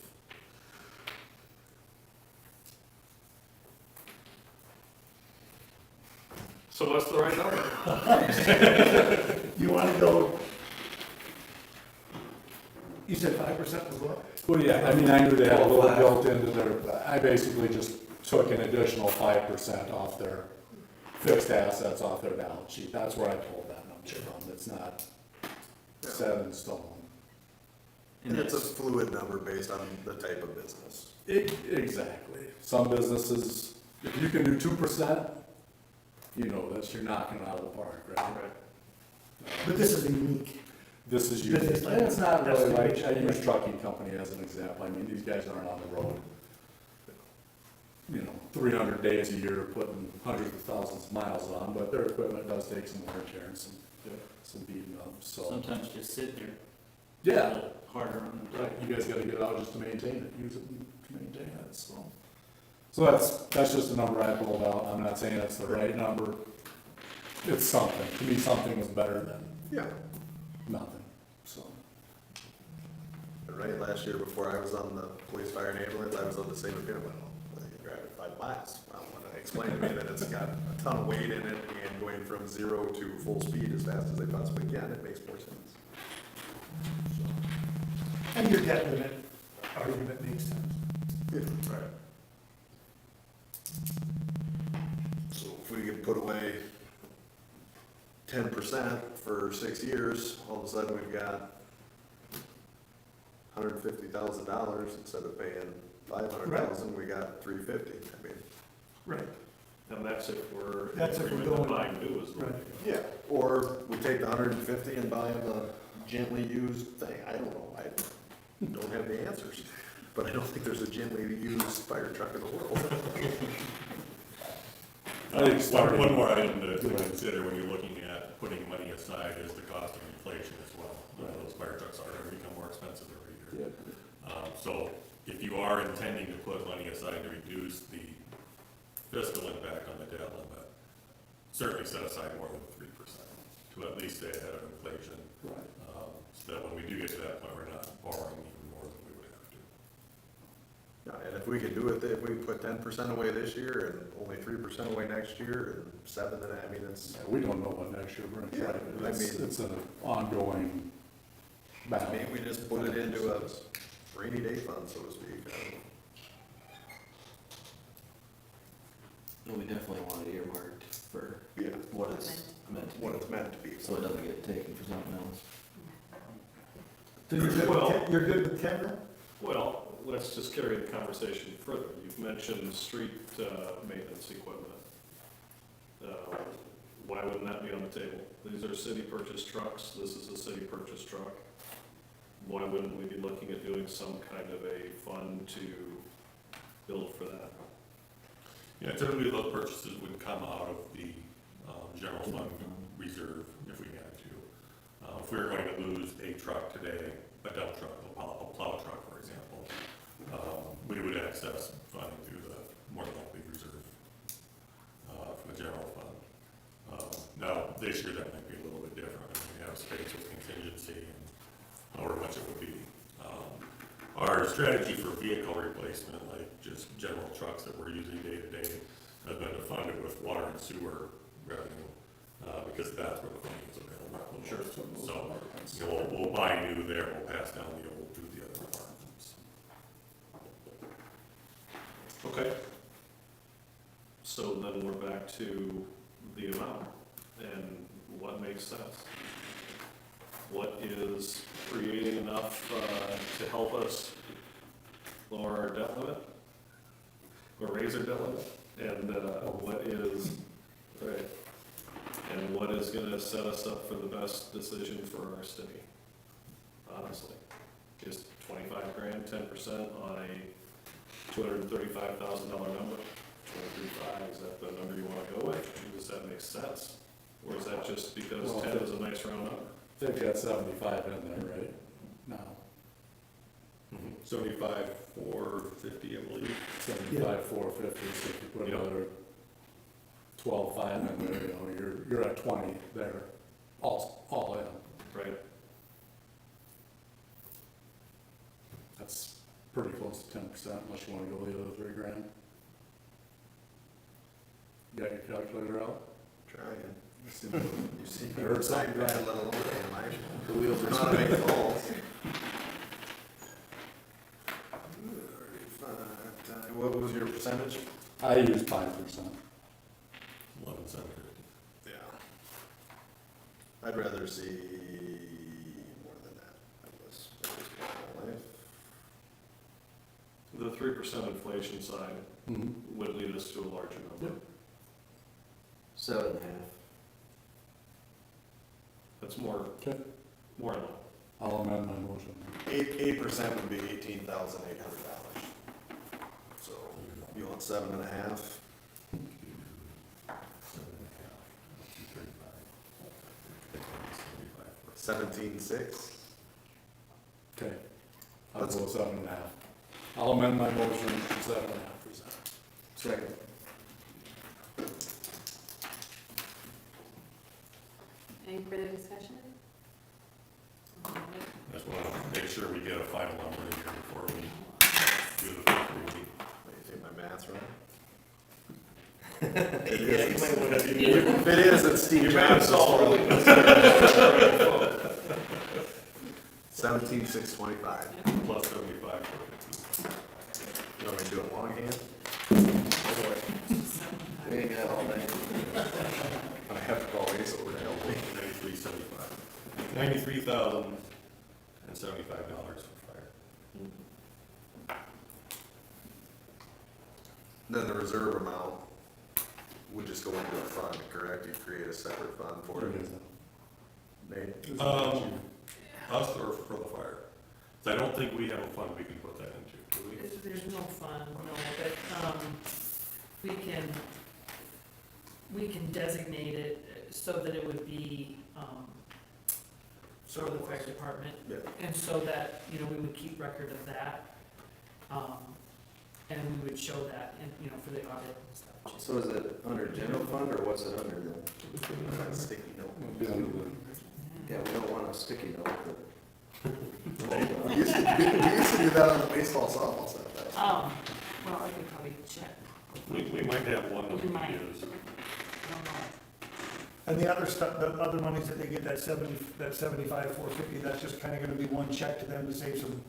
So what's the right number? You wanna go, you said 5% was what? Well, yeah, I mean, I knew they had a little built into their, I basically just took an additional 5% off their fixed assets off their balance sheet. That's where I pulled that number from. It's not set in stone. and it's a fluid number based on the type of business. Exactly. Some businesses, if you can do 2%, you know, that's, you're knocking it out of the park, right? But this is unique. This is This usually, is like- it's not really like, I Right. use trucking company as an example. I mean, these guys aren't on the road, you know, 300 days a year, putting hundreds of thousands of miles on, but their equipment does take some wear and tear and some beating up, so. Sometimes just sit there. Yeah. A little harder on the. Right, you guys gotta get out just to maintain it, use it to maintain it, so. So that's just a number I pulled out. I'm not saying it's the right number. It's something. To me, something is better than Yeah. nothing, so. Right, last year before I was on the police, fire, and ambulance, I was on the same opinion, well, I can drive it 5 miles. Well, when they explained to me that it's got a ton of weight in it and going from 0 to full speed as fast as they possibly can, it makes more sense. And your debt limit argument makes sense. Right. So if we could put away 10% for 6 years, all of a sudden we've got $150,000 instead of paying $500,000, we got $350,000. I mean, Right. And that's if we're. That's if we're agreement to going- buy new as well. Right. yeah, or we take the 150 and buy them a gently used thing. I don't know. I don't have the answers. but I don't think there's a genuinely used fire truck in the world. I think One more item to consider when you're looking at putting money aside is the cost of inflation as well. Those fire trucks are going to become more expensive every year. So if you are intending to put money aside to reduce the fiscal impact on the debt limit, certainly set aside more than 3% to at least stay ahead of inflation. Right. So that when we do get to that point, we're not borrowing even more than we would have to. Yeah, and if we could do it, if we put 10% away this year and only 3% away next year and 7, then I mean, it's, Yeah, we don't know what next year brings, Yeah, right? I It's, mean- it's an ongoing battle. maybe we just put it into a rainy day fund, so to speak. No, we definitely want it earmarked for Yeah, what it's meant to be, what it's meant to be. so it doesn't get taken for something else. So you're good Well- with 10, you're good with 10 then? Well, let's just carry the conversation further. You've mentioned street maintenance equipment. Why wouldn't that be on the table? These are city purchased trucks, this is a city purchased truck. Why wouldn't we be looking at doing some kind of a fund to build for that? Yeah, typically those purchases would come out of the general fund reserve if we had to. If we were going to lose a truck today, a dump truck, a plow truck, for example, we would access funding through the more likely reserve from the general fund. Now, this year that might be a little bit different. I mean, we have space with contingency and however much it would be. Our strategy for vehicle replacement, like just general trucks that we're using day to day, has been to fund it with water and sewer revenue, because that's where the funding is available. Sure. So, you know, we'll buy new there, we'll pass down the old to the other departments. Okay. So then we're back to the amount and what makes sense. What is creating enough to help us lower our debt limit? Or raise our debt limit? And what is, right, and what is gonna set us up for the best decision for our city? Honestly, just 25 grand, 10% on a $235,000 number? 235, is that the number you wanna go with? Does that make sense? Or is that just because Well, 10 is a nice round number? They've got 75 in there, right? Now, 75, 450, I believe. 75, 450, so if you put Yeah. another 12.5 in there, you know, you're at 20 there, all in. Right? That's pretty close to 10% unless you wanna go the other 3 grand. You got your calculator out? Trying. You see I people heard side something, bad, right? let alone my, the wheels are not make calls. What was your percentage? I use 5%. 11,750. Yeah. I'd rather see more than that, I guess. The 3% inflation side Mm-hmm. would lead us to a larger number. 7.5. That's more, Okay. more than I'll amend my motion. 8% would be $18,800. So you want 7.5? 17.6? Okay. I'll Let's- go 7.5. I'll amend my motion to 7.5%. Second. Any further discussion? Just want to make sure we get a final number in here before we do the first reading. Wait, you think my math's right? Yeah, you might want to do. If it is, it's Steve Jobs. 17,625. Plus 75. You want me to do it longhand? We ain't got all night. I have to call Ace over to help me. 93.75. $93,075 for fire. Then the reserve amount would just go into a fund, correct? You'd create a separate fund for it. Nate? Us or for the fire? So I don't think we have a fund we can put that into, do we? there's no fund, no, but, we can designate it so that it would be, for the fire department. Yeah. And so that, you know, we would keep record of that, and we would show that, and, you know, for the audit and stuff. So is it under general fund or what's it under then? Sticky note. It'd be under the- Yeah, we don't want a sticky note, but. We used to do that on the baseball softball set. Well, I could probably check, We might have one that we We might. can use. I don't know. And the other stuff, the other monies that they get, that 75,450, that's just kind of gonna be one check to them to save some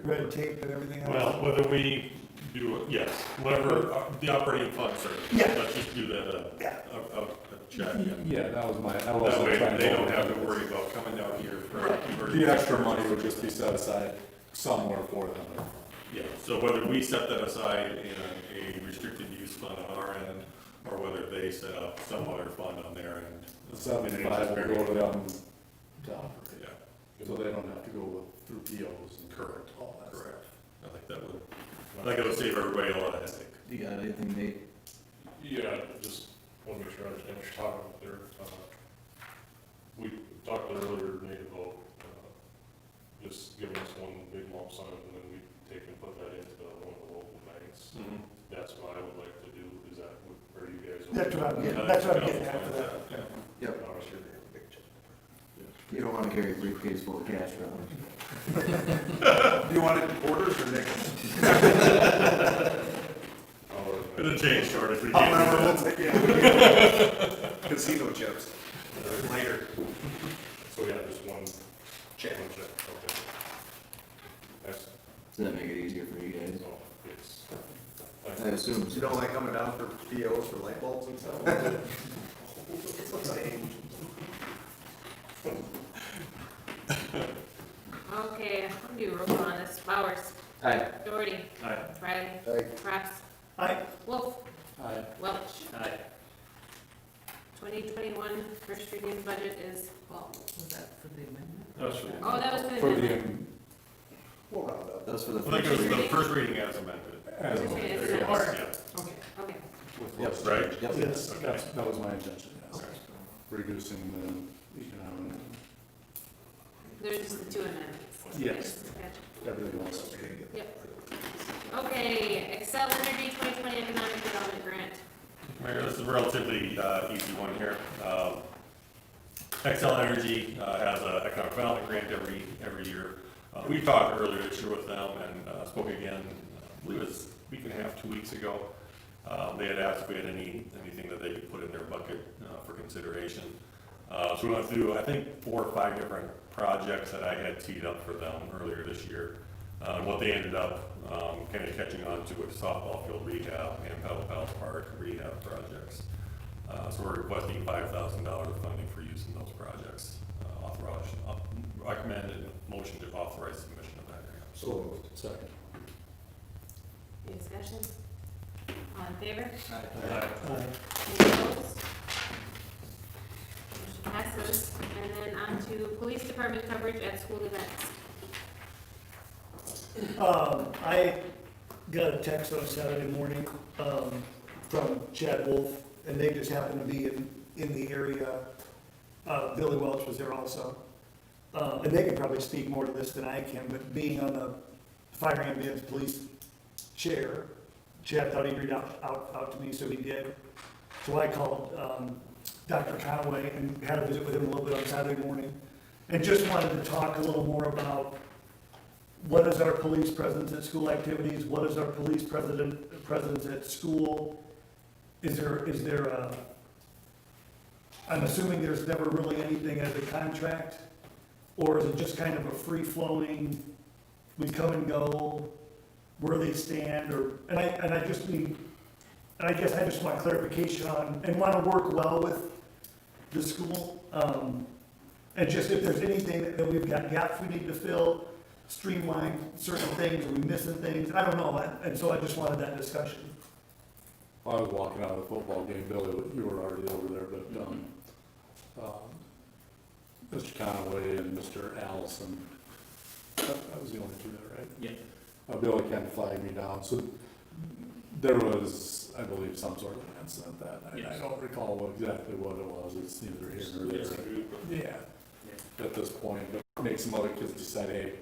red tape and everything else. Well, whether we do, it, yes, whatever, the operating funds are, Yeah. let's just do that, Yeah. a check. and Yeah, that was my, I That wasn't way, trying to. they don't have to worry about coming down here for. The extra money would just be set aside somewhere for them. Yeah, so whether we set that aside in a restricted use fund on our end, or whether they set up some other fund on their end. The 75 will go to them to operate, Yeah, so they don't have to go through POs and correct, all that stuff. correct. I think that would, I think it would save everybody a lot of headache. You got anything, Nate? Yeah, just want to make sure I understand what you're talking about there. We talked earlier, Nate, about, just giving us one big lump sum and then we take and put that into one of the local banks. That's what I would like to do, is that, are you guys? That's what I'm getting, Yeah, that's what I'm yeah, getting after that. yeah. Yep. All right. You don't wanna carry a briefcase full of cash around. Do you want it in quarters or nickels? It'll change, short if we However, we'll can't do take, yeah. Casino chips. Later. So yeah, just one Check. one check, okay. That's, Does that make it easier for you guys? no, it's. I assume. You don't like coming down for POs for light bulbs and stuff? It's the same. Okay, I'll do roll call on this. Bowers. Aye. Doherty. Aye. Riley. Aye. Ross. Aye. Wolf. Aye. Welch. Aye. 2021 first reading budget is, well, Was that for the amendment? That was for oh, that was for the For the, amendment. We'll round up. That's for the I think it was first the reading. first reading as amended. as First a- reading is Yes, amendment. yeah. Okay. Okay. Yep. Right? Yep. Yes. That's, that was my intention, yes. Okay. Reducing the economic, There's just the two amendments. Yes. Gotcha. everything else. Yep. Okay, Excel Energy 2020 Economic Development Grant. Mayor, this is a relatively easy one here. Xcel Energy has an economic development grant every year. We talked earlier this year with them and spoke again, I believe it was a week and a half, 2 weeks ago. They had asked if we had anything that they could put in their bucket for consideration. So we went through, I think, 4 or 5 different projects that I had teed up for them earlier this year. What they ended up kind of catching on to with softball field rehab and Pedal Palace Park rehab projects. So we're requesting $5,000 of funding for use in those projects. Recommended motion to authorize submission of that grant. So moved. Second. Any discussion? All in favor? Aye. Any opposed? Motion passes. And then on to police department coverage at school events. I got a text on Saturday morning, from Chad Wolf, and they just happened to be in the area. Billy Welch was there also. And they can probably speak more to this than I can, but being on the fire ambulance police chair, Chad thought he'd read out to me, so he did. So I called, Dr. Conway and had a visit with him a little bit on Saturday morning, and just wanted to talk a little more about what is our police presence at school activities, what is our police presence at school? Is there a, I'm assuming there's never really anything as a contract, or is it just kind of a free-flowing, we come and go, where they stand, or, and I just need, and I guess I just want clarification on, and want to work well with the school, and just if there's anything that we've got gaps we need to fill, streamline certain things, are we missing things, I don't know, and so I just wanted that discussion. I was walking out of the football game, Billy, you were already over there, but, Mr. Conway and Mr. Allison, that was the only two there, right? Yeah. Billy Ken flagged me down, so there was, I believe, some sort of an incident that night. I Yes. don't recall exactly what it was, it's neither here nor Yes, there. I agree. Yeah, at this point, but make some other kids decide, hey,